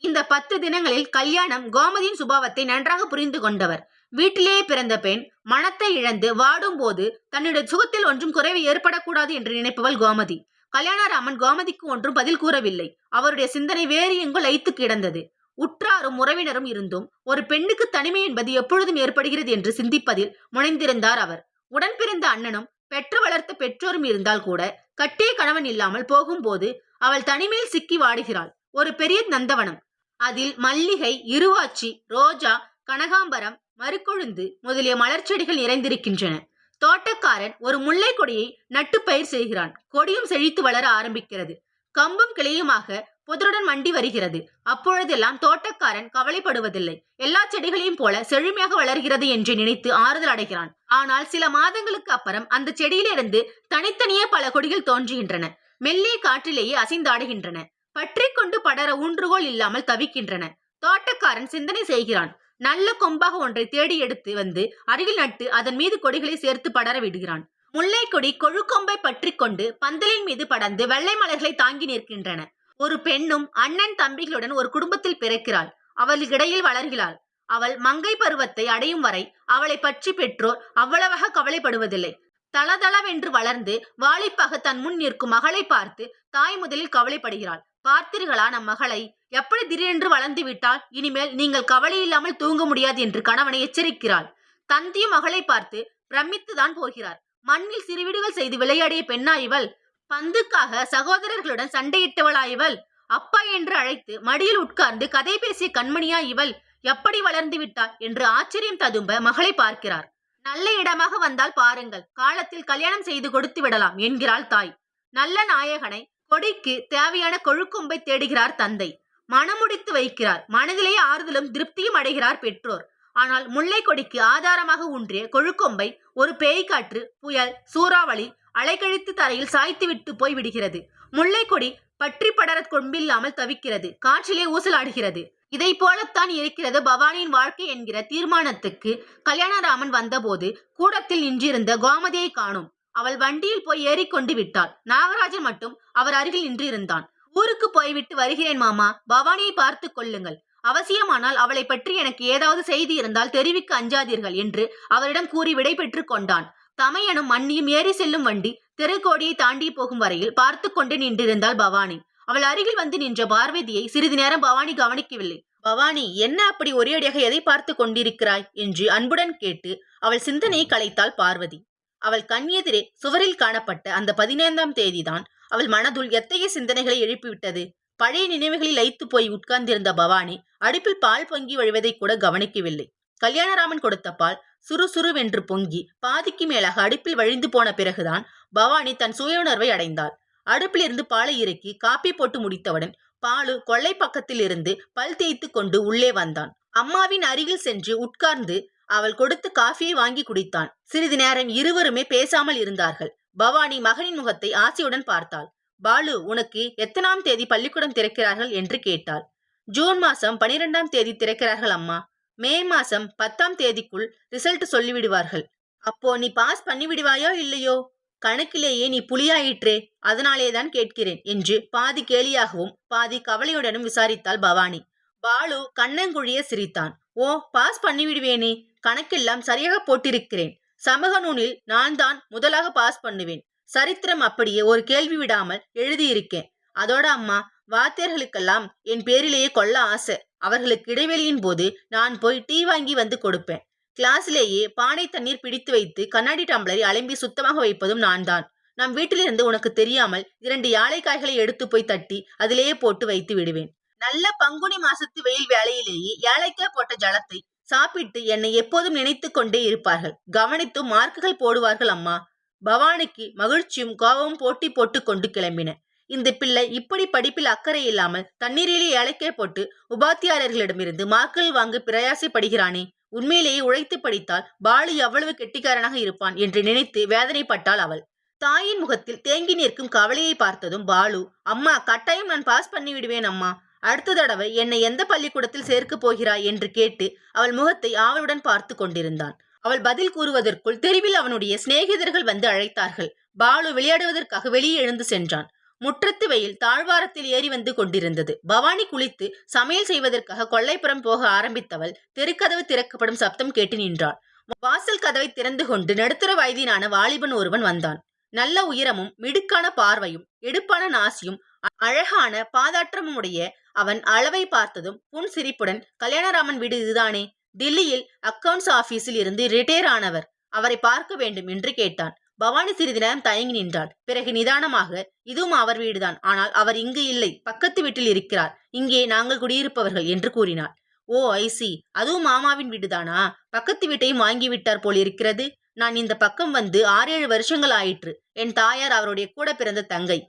இந்த 10 தினங்களில் கல்யாணம் கோமதியின் சுபாவத்தை நன்றாக புரிந்து கொண்டவர். வீட்டிலேயே பிறந்த பெண் மனத்தை இழந்து வாடும் போது தன்னுடைய சுகத்தில் ஒன்றும் குறைவு ஏற்படக்கூடாது என்று நினைப்பவள் கோமதி. கல்யாணராமன் கோமதிக்கு ஒன்றும் பதில் கூறவில்லை. அவருடைய சிந்தனை வேறு எங்கு லயித்து கிடந்தது. உற்றாரும் உறவினரும் இருந்தும் ஒரு பெண்ணுக்கு தனிமை என்பது எப்பொழுதும் ஏற்படுகிறது என்று சிந்திப்பதில் முனைந்திருந்தார் அவர். உடன் பிறந்த அண்ணனும் பெற்று வளர்த்த பெற்றோரும் இருந்தால் கூட கட்டிய கணவன் இல்லாமல் போகும்போது அவள் தனிமையில் சிக்கி வாடுகிறாள். ஒரு பெரிய நந்தவனம், அதில் மல்லிகை, இருவாச்சி, ரோஜா, கனகாம்பரம், மறுக்கொழுந்து முதலிய மலர் செடிகள் நிறைந்திருக்கின்றன. தோட்டக்காரன் ஒரு முல்லை கொடியை நட்டு பயிர் செய்கிறான். கொடியும் செழித்து வளர ஆரம்பிக்கிறது. கம்பும் கிளையுமாக புதருடன் மண்டி வருகிறது. அப்பொழுதெல்லாம் தோட்டக்காரன் கவலைப்படுவதில்லை. எல்லா செடிகளையும் போல செழுமையாக வளர்கிறது என்று நினைத்து ஆறுதல் அடைகிறான். ஆனால் சில மாதங்களுக்கு அப்புறம் அந்த செடியிலிருந்து தனித்தனியே பல கொடிகள் தோன்றுகின்றன. மெல்லிய காற்றிலேயே அசைந்தாடுகின்றன. பற்றி கொண்டு படர ஊன்றுகோல் இல்லாமல் தவிக்கின்றன. தோட்டக்காரன் சிந்தனை செய்கிறான். நல்ல கொம்பாக ஒன்றை தேடி எடுத்து வந்து அருகில் நட்டு அதன் மீது கொடிகளை சேர்த்து படர விடுகிறான். முல்லை கொடி கொழுக்கொம்பை பற்றி கொண்டு பந்தலின் மீது படர்ந்து வெள்ளை மலர்களை தாங்கி நிற்கின்றன. ஒரு பெண்ணும் அண்ணன் தம்பிகளுடன் ஒரு குடும்பத்தில் பிறக்கிறாள். அவளுக்கிடையில் வளர்கிறாள். அவள் மங்கை பருவத்தை அடையும் வரை அவளை பற்றி பெற்றோர் அவ்வளவாக கவலைப்படுவதில்லை. தளதளவென்று வளர்ந்து வாலிப்பாக தன் முன் நிற்கும் மகளை பார்த்து தாய் முதலில் கவலைப்படுகிறாள். பார்த்தீர்களா நம் மகளை? எப்படி திடீரென்று வளர்ந்து விட்டால்? இனிமேல் நீங்கள் கவலை இல்லாமல் தூங்க முடியாது என்று கணவனை எச்சரிக்கிறாள். தந்தையும் மகளை பார்த்து பிரமித்துதான் போகிறார். மண்ணில் சிறுவீடுகள் செய்து விளையாடிய பெண்ணா இவள்? பந்துக்காக சகோதரர்களுடன் சண்டையிட்டவளா இவள்? அப்பா என்று அழைத்து மடியில் உட்கார்ந்து கதை பேசிய கண்மணியா இவள்? எப்படி வளர்ந்து விட்டாள் என்று ஆச்சரியம் ததும்ப மகளை பார்க்கிறார். நல்ல இடமாக வந்தால் பாருங்கள், காலத்தில் கல்யாணம் செய்து கொடுத்து விடலாம் என்கிறாள் தாய். நல்ல நாயகனை, கொடிக்கு தேவையான கொழுக்கொம்பை தேடுகிறார் தந்தை. மனமுடித்து வைக்கிறார். மனதிலேயே ஆறுதலும் திருப்தியும் அடைகிறார் பெற்றோர். ஆனால் முல்லை கொடிக்கு ஆதாரமாக ஊன்றிய கொழுக்கொம்பை ஒரு பேய்காற்று, புயல், சூறாவளி அலைக்கழித்து தரையில் சாய்த்து விட்டு போய் விடுகிறது. முல்லை கொடி பற்றி படர கொம்பில்லாமல் தவிக்கிறது. காற்றிலே ஊசலாடுகிறது. இதை போலத்தான் இருக்கிறது பவானியின் வாழ்க்கை என்கிற தீர்மானத்துக்கு கல்யாணராமன் வந்தபோது கூடத்தில் நின்றிருந்த கோமதியை காணோம். அவள் வண்டியில் போய் ஏறிக்கொண்டு விட்டாள். நாகராஜன் மட்டும் அவர் அருகில் நின்று இருந்தான். ஊருக்கு போய்விட்டு வருகிறேன் மாமா, பவானியை பார்த்து கொள்ளுங்கள். அவசியமானால் அவளை பற்றி எனக்கு ஏதாவது செய்தி இருந்தால் தெரிவிக்க அஞ்சாதீர்கள் என்று அவரிடம் கூறி விடை பெற்று கொண்டான். தமையனும் மண்ணியும் ஏறி செல்லும் வண்டி தெருக்கோடியை தாண்டி போகும் வரையில் பார்த்து கொண்டே நின்றிருந்தாள் பவானி. அவள் அருகில் வந்து நின்ற பார்வதியை சிறிது நேரம் பவானி கவனிக்கவில்லை. பவானி, என்ன அப்படி ஒரேடியாக எதை பார்த்து கொண்டிருக்கிறாய் என்று அன்புடன் கேட்டு அவள் சிந்தனையை கலைத்தாள் பார்வதி. அவள் கண் எதிரே சுவரில் காணப்பட்ட அந்த 15ஆம் தேதிதான் அவள் மனதுள் எத்தகைய சிந்தனைகளை எழுப்பிவிட்டது. பழைய நினைவுகளில் லயித்து போய் உட்கார்ந்திருந்த பவானி அடுப்பில் பால் பொங்கி வழிவதை கூட கவனிக்கவில்லை. கல்யாணராமன் கொடுத்த பால் சுறுசுறுவென்று பொங்கி பாதிக்கு மேலாக அடுப்பில் வழிந்து போன பிறகுதான் பவானி தன் சுய உணர்வை அடைந்தாள். அடுப்பிலிருந்து பாலை இறக்கி காப்பி போட்டு முடித்தவுடன் பாலு கொள்ளை பக்கத்தில் இருந்து பல் தேய்த்து கொண்டு உள்ளே வந்தான். அம்மாவின் அருகில் சென்று உட்கார்ந்து அவள் கொடுத்து காஃபியை வாங்கி குடித்தான். சிறிது நேரம் இருவருமே பேசாமல் இருந்தார்கள். பவானி மகனின் முகத்தை ஆசையுடன் பார்த்தாள். பாலு, உனக்கு எத்தனாம் தேதி பள்ளிக்கூடம் திறக்கிறார்கள் என்று கேட்டாள். ஜூன் மாசம் 12ஆம் தேதி திறக்கிறார்கள் அம்மா. மே மாசம் 10ஆம் தேதிக்குள் ரிசல்ட் சொல்லிவிடுவார்கள். அப்போ நீ பாஸ் பண்ணிவிடுவாயோ இல்லையோ? கணக்கிலேயே நீ புலியாயிற்றே, அதனாலேதான் கேட்கிறேன் என்று பாதி கேலியாகவும் பாதி கவலையுடனும் விசாரித்தாள் பவானி. பாலு கண்ணங்குழிய சிரித்தான். ஓ, பாஸ் பண்ணிவிடுவேனே, கணக்கெல்லாம் சரியாக போட்டிருக்கிறேன். சமூக நூலில் நான் தான் முதலாக பாஸ் பண்ணுவேன். சரித்திரம் அப்படியே ஒரு கேள்வி விடாமல் எழுதியிருக்கேன். அதோட அம்மா, வாத்தியர்களுக்கெல்லாம் என் பேரிலேயே கொள்ள ஆசை. அவர்களுக்கு இடைவெளியின் போது நான் போய் டீ வாங்கி வந்து கொடுப்பேன். கிளாஸிலேயே பானை தண்ணீர் பிடித்து வைத்து கண்ணாடி டம்ளரை அலம்பி சுத்தமாக வைப்பதும் நான் தான். நம் வீட்டிலிருந்து உனக்கு தெரியாமல் 2 யாழைக்காய்களை எடுத்து போய் தட்டி அதிலேயே போட்டு வைத்து விடுவேன். நல்ல பங்குனி மாசத்து வெயில் வேளையிலேயே ஏழைக்காய் போட்ட ஜலத்தை சாப்பிட்டு என்னை எப்போதும் நினைத்து கொண்டே இருப்பார்கள். கவனித்தும் மார்க்குகள் போடுவார்கள் அம்மா. பவானிக்கு மகிழ்ச்சியும் கோபமும் போட்டி போட்டு கொண்டு கிளம்பின. இந்த பிள்ளை இப்படி படிப்பில் அக்கறை இல்லாமல் தண்ணீரிலே ஏழைக்காய் போட்டு உபாத்தியாரர்களிடமிருந்து மார்க்குகள் வாங்க பிரயாசப்படுகிறானே. உண்மையிலேயே உழைத்து படித்தால் பாலு எவ்வளவு கெட்டிக்காரனாக இருப்பான் என்று நினைத்து வேதனைப்பட்டாள் அவள். தாயின் முகத்தில் தேங்கி நிற்கும் கவலையை பார்த்ததும் பாலு, அம்மா, கட்டாயம் நான் பாஸ் பண்ணி விடுவேன் அம்மா. அடுத்த தடவை என்னை எந்த பள்ளிக்கூடத்தில் சேர்க்க போகிறாய் என்று கேட்டு அவள் முகத்தை ஆவலுடன் பார்த்து கொண்டிருந்தான். அவள் பதில் கூறுவதற்குள் தெருவில் அவனுடைய சிநேகிதர்கள் வந்து அழைத்தார்கள். பாலு விளையாடுவதற்காக வெளியே எழுந்து சென்றான். முற்றத்து வெயில் தாழ்வாரத்தில் ஏறி வந்து கொண்டிருந்தது. பவானி குளித்து சமையல் செய்வதற்காக கொல்லைப்புறம் போக ஆரம்பித்தவள் தெருக்கதவு திறக்கப்படும் சப்தம் கேட்டு நின்றாள். வாசல் கதவை திறந்து கொண்டு நடுத்தர வயதினான வாலிபன் ஒருவன் வந்தான். நல்ல உயரமும் மிடுக்கான பார்வையும் எடுப்பான நாசியும் அழகான பாதாற்றமும் உடைய அவன் அளவை பார்த்ததும் புன் சிரிப்புடன், கல்யாணராமன் வீடு இதுதானே? டில்லியில் அக்கவுண்ட்ஸ் ஆபீஸில் இருந்து ரிட்டையர் ஆனவர். அவரை பார்க்க வேண்டும் என்று கேட்டான். பவானி சிறிது நேரம் தயங்கி நின்றாள். பிறகு நிதானமாக, இதுவும் அவர் வீடுதான், ஆனால் அவர் இங்கு இல்லை, பக்கத்து வீட்டில் இருக்கிறார். இங்கே நாங்கள் குடியிருப்பவர்கள் என்று கூறினாள். ஓ, ஐசி, அதுவும் மாமாவின் வீடுதானா? பக்கத்து வீட்டையும் வாங்கிவிட்டார் போல் இருக்கிறது. நான் இந்த பக்கம் வந்து 6-7 வருஷங்கள் ஆயிற்று. என் தாயார் அவருடைய கூட பிறந்த தங்கை.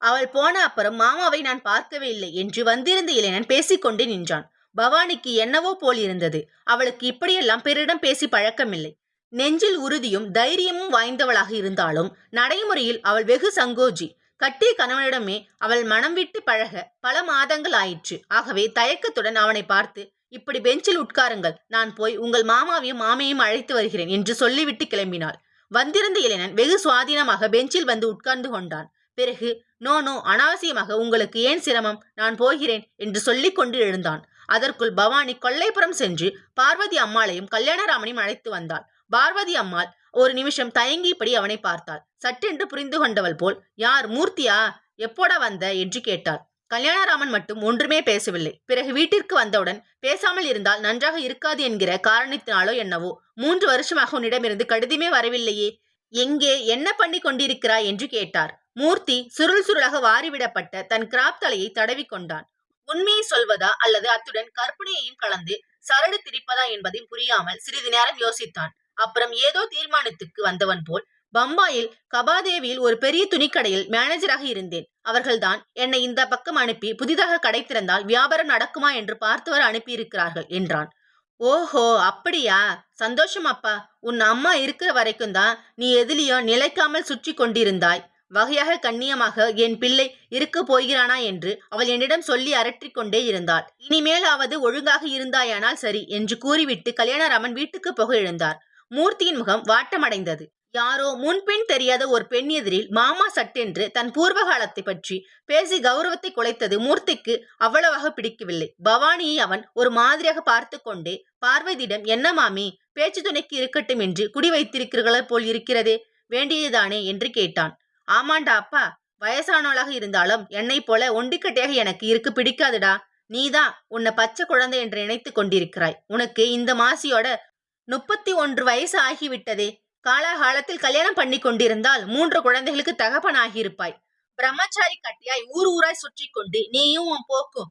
அவள் போன அப்புறம் மாமாவை நான் பார்க்கவே இல்லை என்று வந்திருந்த இளைஞன் பேசிக்கொண்டே நின்றான். பவானிக்கு என்னவோ போல் இருந்தது. அவளுக்கு இப்படியெல்லாம் பிறரிடம் பேசி பழக்கமில்லை. நெஞ்சில் உறுதியும் தைரியமும் வாய்ந்தவளாக இருந்தாலும் நடைமுறையில் அவள் வெகு சங்கோஜி. கட்டிய கணவனிடமே அவள் மனம் விட்டு பழக பல மாதங்கள் ஆயிற்று. ஆகவே தயக்கத்துடன் அவனை பார்த்து, இப்படி பெஞ்சில் உட்காருங்கள், நான் போய் உங்கள் மாமாவையும் மாமையும் அழைத்து வருகிறேன் என்று சொல்லிவிட்டு கிளம்பினாள். வந்திருந்த இளைஞன் வெகு சுவாதீனமாக பெஞ்சில் வந்து உட்கார்ந்து கொண்டான். பிறகு, நோ, அனாவசியமாக உங்களுக்கு ஏன் சிரமம், நான் போகிறேன் என்று சொல்லிக் கொண்டு எழுந்தான். அதற்குள் பவானி கொல்லைப்புறம் சென்று பார்வதி அம்மாளையும் கல்யாணராமனையும் அழைத்து வந்தாள். பார்வதி அம்மாள் ஒரு நிமிஷம் தயங்கிப்படி அவனை பார்த்தாள். சட்டென்று புரிந்து கொண்டவள் போல், யார், மூர்த்தியா? எப்போடா வந்த என்று கேட்டாள். கல்யாணராமன் மட்டும் ஒன்றுமே பேசவில்லை. பிறகு வீட்டிற்கு வந்தவுடன் பேசாமல் இருந்தால் நன்றாக இருக்காது என்கிற காரணத்தினாலோ என்னவோ 3 வருஷமாக உன்னிடமிருந்து கடிதமே வரவில்லையே, எங்கே, என்ன பண்ணி கொண்டிருக்கிறாய் என்று கேட்டார். மூர்த்தி சுருள் சுருளாக வாரிவிடப்பட்ட தன் கிராப் தலையை தடவி கொண்டான். உண்மையை சொல்வதா அல்லது அத்துடன் கற்பனையையும் கலந்து சரடு திரிப்பதா என்பதையும் புரியாமல் சிறிது நேரம் யோசித்தான். அப்புறம் ஏதோ தீர்மானத்துக்கு வந்தவன் போல், பம்பாயில் கபாதேவியில் ஒரு பெரிய துணிக்கடையில் மேனேஜராக இருந்தேன். அவர்கள்தான் என்னை இந்த பக்கம் அனுப்பி புதிதாக கடை திறந்தால் வியாபாரம் நடக்குமா என்று பார்த்து வர அனுப்பியிருக்கிறார்கள் என்றான். ஓஹோ, அப்படியா? சந்தோஷம் அப்பா. உன் அம்மா இருக்கிற வரைக்கும் தான் நீ எதிலையும் நிலைக்காமல் சுற்றி கொண்டிருந்தாய். வகையாக கண்ணியமாக என் பிள்ளை இருக்கப் போகிறானா என்று அவள் என்னிடம் சொல்லி அரற்றிக் கொண்டே இருந்தாள். இனிமேலாவது ஒழுங்காக இருந்தாயானால் சரி என்று கூறிவிட்டு கல்யாணராமன் வீட்டுக்கு போக எழுந்தார். மூர்த்தியின் முகம் வாட்டமடைந்தது. யாரோ முன்பின் தெரியாத ஒரு பெண் எதிரில் மாமா சட்டென்று தன் பூர்வகாலத்தை பற்றி பேசி கௌரவத்தை குலைத்தது மூர்த்திக்கு அவ்வளவாக பிடிக்கவில்லை. பவானியை அவன் ஒரு மாதிரியாக பார்த்து கொண்டே பார்வதியிடம், என்ன மாமி, பேச்சு துணைக்கு இருக்கட்டும் என்று குடி வைத்திருக்கிறீர்களா போல் இருக்கிறதே, வேண்டியதுதானே என்று கேட்டான். ஆமாண்டா அப்பா, வயசானவளாக இருந்தாலும் என்னை போல ஒண்டிக்கட்டையாக எனக்கு இருக்க பிடிக்காதுடா. நீதான் உன்னை பச்சை குழந்தை என்று நினைத்து கொண்டிருக்கிறாய். உனக்கு இந்த மாசியோட 31 வயசு ஆகிவிட்டதே. காலாகாலத்தில் கல்யாணம் பண்ணி கொண்டிருந்தால் 3 குழந்தைகளுக்கு தகப்பன் ஆகியிருப்பாய். பிரம்மச்சாரி கட்டியாய் ஊர் ஊராய் சுற்றி கொண்டு நீயும் உன் போக்கும்.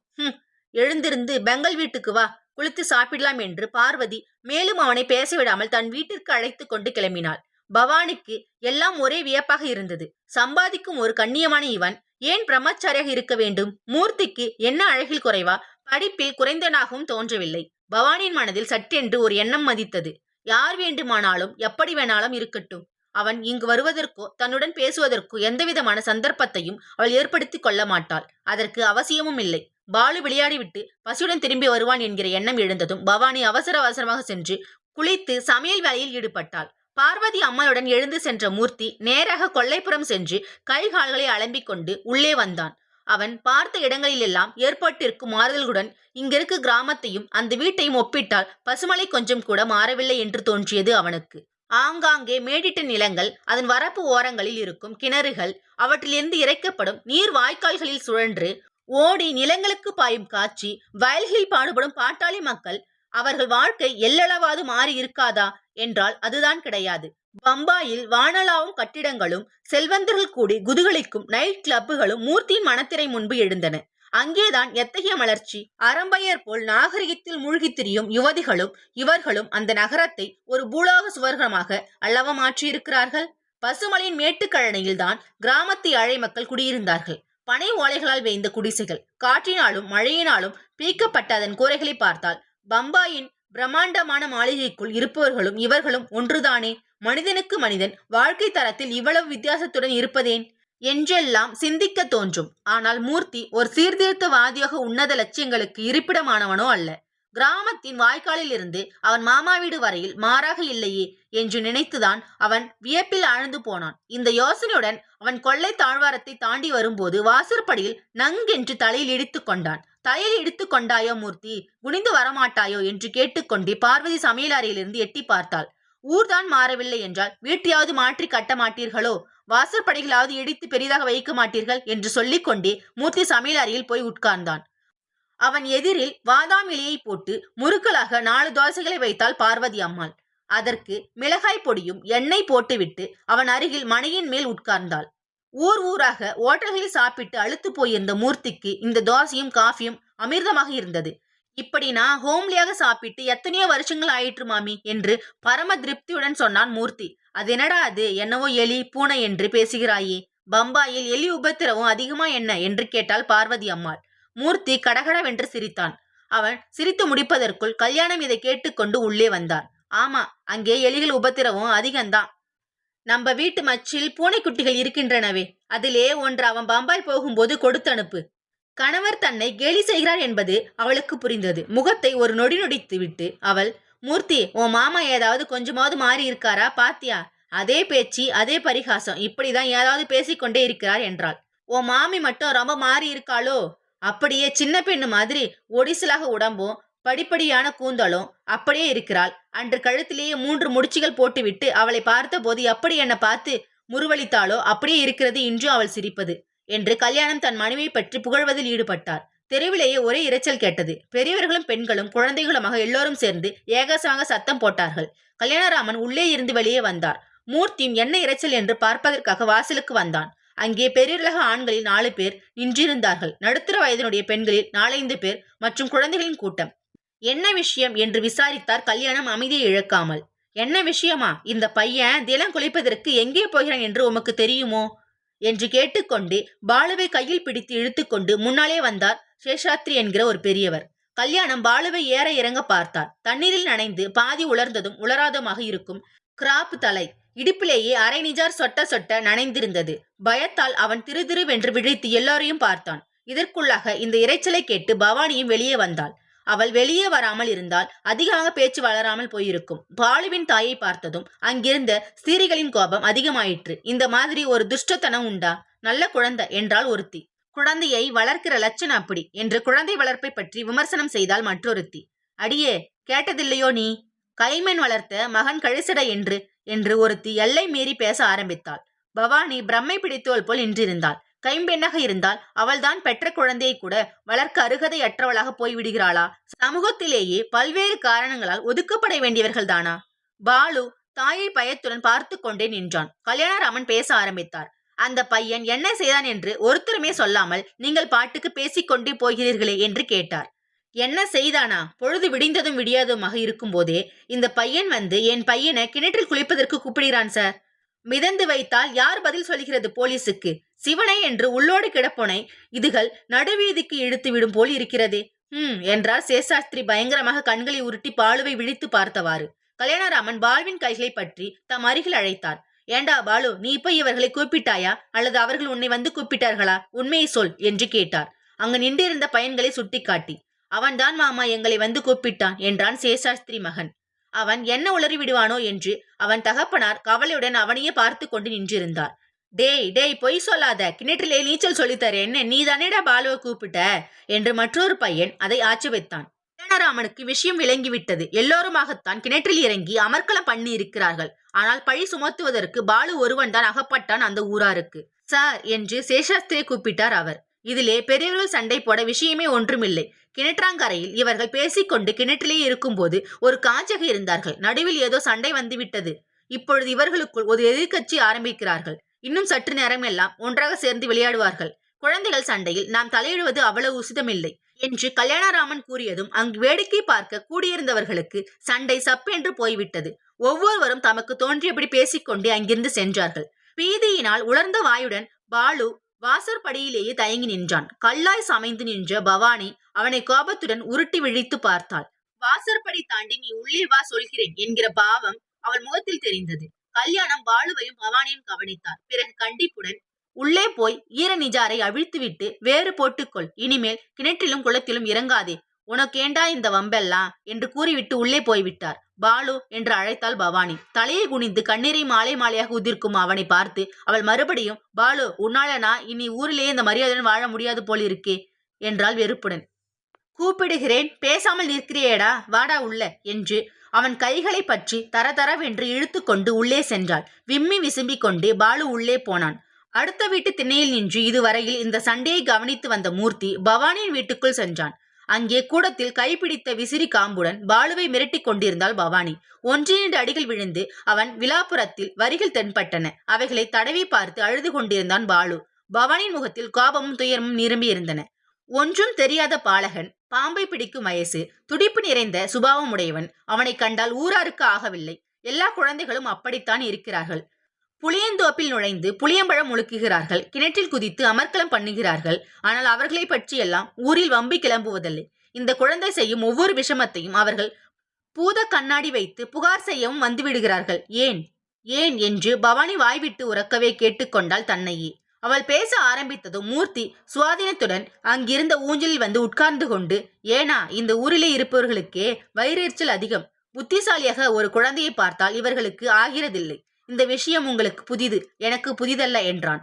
எழுந்திருந்து பெங்கல் வீட்டுக்கு வா, குளித்து சாப்பிடலாம் என்று பார்வதி மேலும் அவனை பேசவிடாமல் தன் வீட்டிற்கு அழைத்து கொண்டு கிளம்பினாள். பவானிக்கு எல்லாம் ஒரே வியப்பாக இருந்தது. சம்பாதிக்கும் ஒரு கண்ணியமான இவன் ஏன் பிரம்மச்சாரியாக இருக்க வேண்டும்? மூர்த்திக்கு என்ன அழகில் குறைவா? படிப்பில் குறைந்தனாகவும் தோன்றவில்லை. பவானியின் மனதில் சட்டென்று ஒரு எண்ணம் மதித்தது. யார் வேண்டுமானாலும் எப்படி வேணாலும் இருக்கட்டும், அவன் இங்கு வருவதற்கோ தன்னுடன் பேசுவதற்கோ எந்தவிதமான சந்தர்ப்பத்தையும் அவள் ஏற்படுத்தி கொள்ள மாட்டாள். அதற்கு அவசியமும் இல்லை. பாலு விளையாடிவிட்டு பசியுடன் திரும்பி வருவான் என்கிற எண்ணம் எழுந்ததும் பவானி அவசர அவசரமாக சென்று குளித்து சமையல் வேலையில் ஈடுபட்டாள். பார்வதி அம்மாளுடன் எழுந்து சென்ற மூர்த்தி நேராக கொல்லைப்புறம் சென்று கை கால்களை அலம்பிக் கொண்டு உள்ளே வந்தான். அவன் பார்த்த இடங்களிலெல்லாம் ஏற்பட்டிருக்கும் மாறுதல்களுடன் இங்கிருக்கு கிராமத்தையும் அந்த வீட்டையும் ஒப்பிட்டால் பசுமலை கொஞ்சம் கூட மாறவில்லை என்று தோன்றியது அவனுக்கு. ஆங்காங்கே மேடிட்ட நிலங்கள், அதன் வரப்பு ஓரங்களில் இருக்கும் கிணறுகள், அவற்றிலிருந்து இறைக்கப்படும் நீர் வாய்க்கால்களில் சுழன்று ஓடி நிலங்களுக்கு பாயும் காட்சி, வயல்களில் பாடுபடும் பாட்டாளி மக்கள், அவர்கள் வாழ்க்கை எல்லளவாது மாறி இருக்காதா என்றால் அதுதான் கிடையாது. பம்பாயில் வானளாவும் கட்டிடங்களும் செல்வந்தர்கள் கூடி குதுகலிக்கும் நைட் கிளப்புகளும் மூர்த்தியின் மனத்திரை முன்பு எழுந்தன. அங்கேதான் எத்தகைய மலர்ச்சி! அரம்பையர் போல் நாகரிகத்தில் மூழ்கி திரியும் யுவதிகளும் இவர்களும் அந்த நகரத்தை ஒரு பூலோக சுவர்க்கமாக அல்லவா மாற்றியிருக்கிறார்கள். பசுமலையின் மேட்டுக்கழனியில் தான் கிராமத்து ஏழை மக்கள் குடியிருந்தார்கள். பனை ஓலைகளால் வேய்ந்த குடிசைகள், காற்றினாலும் மழையினாலும் பீக்கப்பட்ட அதன் கூரைகளை பார்த்தால் பம்பாயின் பிரம்மாண்டமான மாளிகைக்குள் இருப்பவர்களும் இவர்களும் ஒன்றுதானே. மனிதனுக்கு மனிதன் வாழ்க்கை தரத்தில் இவ்வளவு வித்தியாசத்துடன் இருப்பதேன் என்றெல்லாம் சிந்திக்க தோன்றும். ஆனால் மூர்த்தி ஒரு சீர்திருத்தவாதியாக உன்னத லட்சியங்களுக்கு இருப்பிடமானவனோ அல்ல. கிராமத்தின் வாய்க்காலில் இருந்து அவன் மாமா வீடு வரையில் மாறாக இல்லையே என்று நினைத்துதான் அவன் வியப்பில் ஆழ்ந்து போனான். இந்த யோசனையுடன் அவன் கொள்ளை தாழ்வாரத்தை தாண்டி வரும்போது வாசற்படியில் நங்கென்று தலையில் இடித்து கொண்டான். தலையில் இடித்து கொண்டாயோ மூர்த்தி, குனிந்து வரமாட்டாயோ என்று கேட்டுக்கொண்டே பார்வதி சமையல் அறையிலிருந்து எட்டி பார்த்தாள். ஊர்தான் மாறவில்லை என்றால் வீட்டையாவது மாற்றி கட்ட மாட்டீர்களோ, வாசற்படிகளாவது இடித்து பெரிதாக வைக்க மாட்டீர்கள் என்று சொல்லிக்கொண்டே மூர்த்தி சமையல் அறையில் போய் உட்கார்ந்தான். அவன் எதிரில் வாதாம் இலையை போட்டு முறுக்கலாக 4 தோசைகளை வைத்தாள் பார்வதி அம்மாள். அதற்கு மிளகாய் பொடியும் எண்ணெய் போட்டுவிட்டு அவன் அருகில் மனையின் மேல் உட்கார்ந்தாள். ஊர் ஊராக ஓட்டல்களில் சாப்பிட்டு அழுத்து போயிருந்த மூர்த்திக்கு இந்த தோசையும் காஃபியும் அமிர்தமாக இருந்தது. இப்படி நான் ஹோம்லியாக சாப்பிட்டு எத்தனையோ வருஷங்கள் ஆயிற்று மாமி என்று பரம திருப்தியுடன் சொன்னான் மூர்த்தி. அது என்னடா அது, என்னவோ எலி பூனை என்று பேசுகிறாயே, பம்பாயில் எலி உபத்திரவம் அதிகமா என்ன என்று கேட்டாள் பார்வதி அம்மாள். மூர்த்தி கடகடவென்று சிரித்தான். அவன் சிரித்து முடிப்பதற்குள் கல்யாணம் இதை கேட்டுக்கொண்டு உள்ளே வந்தார். ஆமா, அங்கே எலிகள் உபத்திரவம் அதிகம்தான். நம்ம வீட்டு மச்சில் பூனைக்குட்டிகள் இருக்கின்றனவே, அதிலே ஒன்று அவன் பம்பாய் போகும்போது கொடுத்து அனுப்பு. கணவர் தன்னை கேலி செய்கிறார் என்பது அவளுக்கு புரிந்தது. முகத்தை ஒரு நொடி நொடித்து விட்டு அவள், மூர்த்தி, உன் மாமா ஏதாவது கொஞ்சமாவது மாறி இருக்காரா பாத்தியா? அதே பேச்சு, அதே பரிகாசம், இப்படிதான் ஏதாவது பேசிக்கொண்டே இருக்கிறார் என்றாள். உன் மாமி மட்டும் ரொம்ப மாறி இருக்காளோ? அப்படியே சின்ன பெண்ணு மாதிரி ஒடிசலாக உடம்பும் படிப்படியான கூந்தலும் அப்படியே இருக்கிறாள். அன்று கழுத்திலேயே 3 முடிச்சுகள் போட்டுவிட்டு அவளை பார்த்த போது எப்படி என்ன பார்த்து முறுவளித்தாளோ அப்படியே இருக்கிறது இன்றும் அவள் சிரிப்பது என்று கல்யாணம் தன் மனைவியை பற்றி புகழ்வதில் ஈடுபட்டார். தெருவிலேயே ஒரே இரைச்சல் கேட்டது. பெரியவர்களும் பெண்களும் குழந்தைகளுமாக எல்லோரும் சேர்ந்து ஏகசமாக சத்தம் போட்டார்கள். கல்யாணராமன் உள்ளே இருந்து வெளியே வந்தார். மூர்த்தியும் என்ன இரைச்சல் என்று பார்ப்பதற்காக வாசலுக்கு வந்தான். அங்கே பெரியரக ஆண்களில் 4 பேர் நின்றிருந்தார்கள். நடுத்தர வயதினுடைய பெண்களில் 4-5 பேர் மற்றும் குழந்தைகளின் கூட்டம். என்ன விஷயம் என்று விசாரித்தார் கல்யாணம் அமைதியை இழக்காமல். என்ன விஷயமா? இந்த பையன் தினம் குளிப்பதற்கு எங்கே போகிறான் என்று உமக்கு தெரியுமோ என்று கேட்டுக்கொண்டே பாலுவை கையில் பிடித்து இழுத்துக்கொண்டு முன்னாலே வந்தார் சேஷாத்ரி என்கிற ஒரு பெரியவர். கல்யாணம் பாலுவை ஏற இறங்க பார்த்தார். தண்ணீரில் நனைந்து பாதி உலர்ந்ததும் உலராதமாக இருக்கும் கிராப் தலை இடுப்பிலேயே அரை நிஜார் சொட்ட சொட்ட நனைந்திருந்தது. பயத்தால் அவன் திருதிருவென்று விழித்து எல்லோரையும் பார்த்தான். இதற்குள்ளாக இந்த இரைச்சலை கேட்டு பவானியும் வெளியே வந்தாள். அவள் வெளியே வராமல் இருந்தால் அதிகமாக பேச்சு வளராமல் போயிருக்கும். பாலுவின் தாயை பார்த்ததும் அங்கிருந்த ஸ்திரீகளின் கோபம் அதிகமாயிற்று. இந்த மாதிரி ஒரு துஷ்டத்தனம் உண்டா? நல்ல குழந்தை என்றால் ஒருத்தி. குழந்தையை வளர்க்கிற லட்சணம் அப்படி என்று குழந்தை வளர்ப்பை பற்றி விமர்சனம் செய்தால் மற்றொருத்தி. அடியே, கேட்டதில்லையோ நீ? கைமண் வளர்த்த மகன் கழிசடை என்று ஒருத்தி எல்லை மீறி பேச ஆரம்பித்தாள். பவானி பிரம்மை பிடித்தோள் போல் நின்றிருந்தாள். கைம்பெண்ணாக இருந்தால் அவள்தான் பெற்ற குழந்தையை கூட வளர்க்க அருகதையற்றவளாக போய்விடுகிறாளா? சமூகத்திலேயே பல்வேறு காரணங்களால் ஒதுக்கப்பட வேண்டியவர்கள் தானா? பாலு தாயை பயத்துடன் பார்த்து கொண்டே நின்றான். கல்யாணராமன் பேச ஆரம்பித்தார். அந்த பையன் என்ன செய்தான் என்று ஒருத்தருமே சொல்லாமல் நீங்கள் பாட்டுக்கு பேசிக்கொண்டே போகிறீர்களே என்று கேட்டார். என்ன செய்தானா? பொழுது விடிந்ததும் விடியாததுமாக இருக்கும் போதே இந்த பையன் வந்து என் பையனை கிணற்றில் குளிப்பதற்கு கூப்பிடுகிறான் சார். மிதந்து வைத்தால் யார் பதில் சொல்கிறது போலீஸுக்கு? சிவனை என்று உள்ளோடு கிடப்போனை இதுகள் நடுவீதிக்கு இழுத்து விடும் போல் இருக்கிறதே. என்றார் சேஷாஸ்திரி பயங்கரமாக கண்களை உருட்டி பாலுவை விழித்து பார்த்தவாறு. கல்யாணராமன் பாலுவின் கைகளை பற்றி தம் அருகில் அழைத்தார். ஏண்டா பாலு, நீ இப்ப இவர்களை கூப்பிட்டாயா அல்லது அவர்கள் உன்னை வந்து கூப்பிட்டார்களா? உண்மையை சொல் என்று கேட்டார். அங்கு நின்றிருந்த பையன்களை சுட்டிக்காட்டி. அவன்தான் மாமா எங்களை வந்து கூப்பிட்டான் என்றான் சேஷாஸ்திரி மகன். அவன் என்ன உளறி விடுவானோ என்று அவன் தகப்பனார் கவலையுடன் அவனையே பார்த்து கொண்டு நின்றிருந்தார். டேய் பொய் சொல்லாத, கிணற்றிலே நீச்சல் சொல்லித்தரேன், நீ தானேடா பாலுவை கூப்பிட்ட என்று மற்றொரு பையன் அதை ஆட்சேபித்தான். கல்யாணராமனுக்கு விஷயம் விளங்கிவிட்டது. எல்லோருமாகத்தான் கிணற்றில் இறங்கி அமர்க்களம் பண்ணி இருக்கிறார்கள். ஆனால் பழி சுமத்துவதற்கு பாலு ஒருவன் தான் அகப்பட்டான் அந்த ஊராருக்கு. சார் என்று சேஷாஸ்திரியை கூப்பிட்டார் அவர். இதிலே பெரியவர்கள் சண்டை போட விஷயமே ஒன்றுமில்லை. கிணற்றாங்கரையில் இவர்கள் பேசிக்கொண்டு கிணற்றிலே இருக்கும்போது ஒரு காஞ்சக இருந்தார்கள். நடுவில் ஏதோ சண்டை வந்துவிட்டது. இப்பொழுது இவர்களுக்குள் ஒரு எதிர்கட்சி ஆரம்பிக்கிறார்கள். இன்னும் சற்று நேரம் எல்லாம் ஒன்றாக சேர்ந்து விளையாடுவார்கள். குழந்தைகள் சண்டையில் நாம் தலையிடுவது அவ்வளவு உசிதமில்லை என்று கல்யாணராமன் கூறியதும் அங்கு வேடிக்கை பார்க்க கூடியிருந்தவர்களுக்கு சண்டை சப்பென்று போய்விட்டது. ஒவ்வொருவரும் தமக்கு தோன்றியபடி பேசிக்கொண்டே அங்கிருந்து சென்றார்கள். பீதியினால் உலர்ந்த வாயுடன் பாலு வாசற்படியிலேயே தயங்கி நின்றான். கல்லாய் சமைந்து நின்ற பவானி அவனை கோபத்துடன் உருட்டி விழித்து பார்த்தாள். வாசற்படி தாண்டி நீ உள்ளே வா சொல்கிறேன் என்கிற பாவம் அவள் முகத்தில் தெரிந்தது. கல்யாணம் பாலுவையும் பவானியும் கவனித்தார். பிறகு கண்டிப்புடன், உள்ளே போய் ஈர நிஜாரை அவிழ்த்துவிட்டு வேறு போட்டுக்கொள். இனிமேல் கிணற்றிலும் குளத்திலும் இறங்காதே. உனக்கேண்டா இந்த வம்பெல்லாம் என்று கூறிவிட்டு உள்ளே போய்விட்டார். பாலு என்று அழைத்தாள் பவானி. தலையை குனிந்து கண்ணீரை மாலை மாலையாக உதிர்க்கும் அவனை பார்த்து அவள் மறுபடியும், பாலு, உன்னாலனா இனி ஊரிலேயே இந்த மரியாதையுடன் வாழ முடியாது போல் இருக்கே என்றாள் வெறுப்புடன். கூப்பிடுகிறேன், பேசாமல் நிற்கிறியேடா, வாடா உள்ள என்று அவன் கைகளை பற்றி தரதரவென்று இழுத்து கொண்டு உள்ளே சென்றாள். விம்மி விசும்பி கொண்டு பாலு உள்ளே போனான். அடுத்த வீட்டு திண்ணையில் நின்று இதுவரையில் இந்த சண்டையை கவனித்து வந்த மூர்த்தி பவானியின் வீட்டுக்குள் சென்றான். அங்கே கூடத்தில் கைப்பிடித்த விசிறி காம்புடன் பாலுவை மிரட்டி கொண்டிருந்தாள் பவானி. 1-2 அடிகள் விழுந்து அவன் விலாப்புறத்தில் வரிகள் தென்பட்டன. அவைகளை தடவி பார்த்து அழுது கொண்டிருந்தான் பாலு. பவானியின் முகத்தில் கோபமும் துயரமும் நிரம்பி இருந்தன. ஒன்றும் தெரியாத பாலகன், பாம்பை பிடிக்கும் வயசு, துடிப்பு நிறைந்த சுபாவம் உடையவன். அவனை கண்டால் ஊராருக்கு ஆகவில்லை. எல்லா குழந்தைகளும் அப்படித்தான் இருக்கிறார்கள். புளியந்தோப்பில் நுழைந்து புளியம்பழம் முழுக்குகிறார்கள். கிணற்றில் குதித்து அமர்க்களம் பண்ணுகிறார்கள். ஆனால் அவர்களை பற்றியெல்லாம் ஊரில் வம்பி கிளம்புவதில்லை. இந்த குழந்தை செய்யும் ஒவ்வொரு விஷமத்தையும் அவர்கள் பூத கண்ணாடி வைத்து புகார் செய்யவும் வந்துவிடுகிறார்கள். ஏன் என்று பவானி வாய்விட்டு உறக்கவே கேட்டுக்கொண்டாள் தன்னையே. அவள் பேச ஆரம்பித்ததும் மூர்த்தி சுவாதீனத்துடன் அங்கிருந்த ஊஞ்சலில் வந்து உட்கார்ந்து கொண்டு, ஏனா இந்த ஊரிலே இருப்பவர்களுக்கே வயிறெரிச்சல் அதிகம். புத்திசாலியாக ஒரு குழந்தையை பார்த்தால் இவர்களுக்கு ஆகிறதில்லை. இந்த விஷயம் உங்களுக்கு புதிது, எனக்கு புதிதல்ல என்றான்.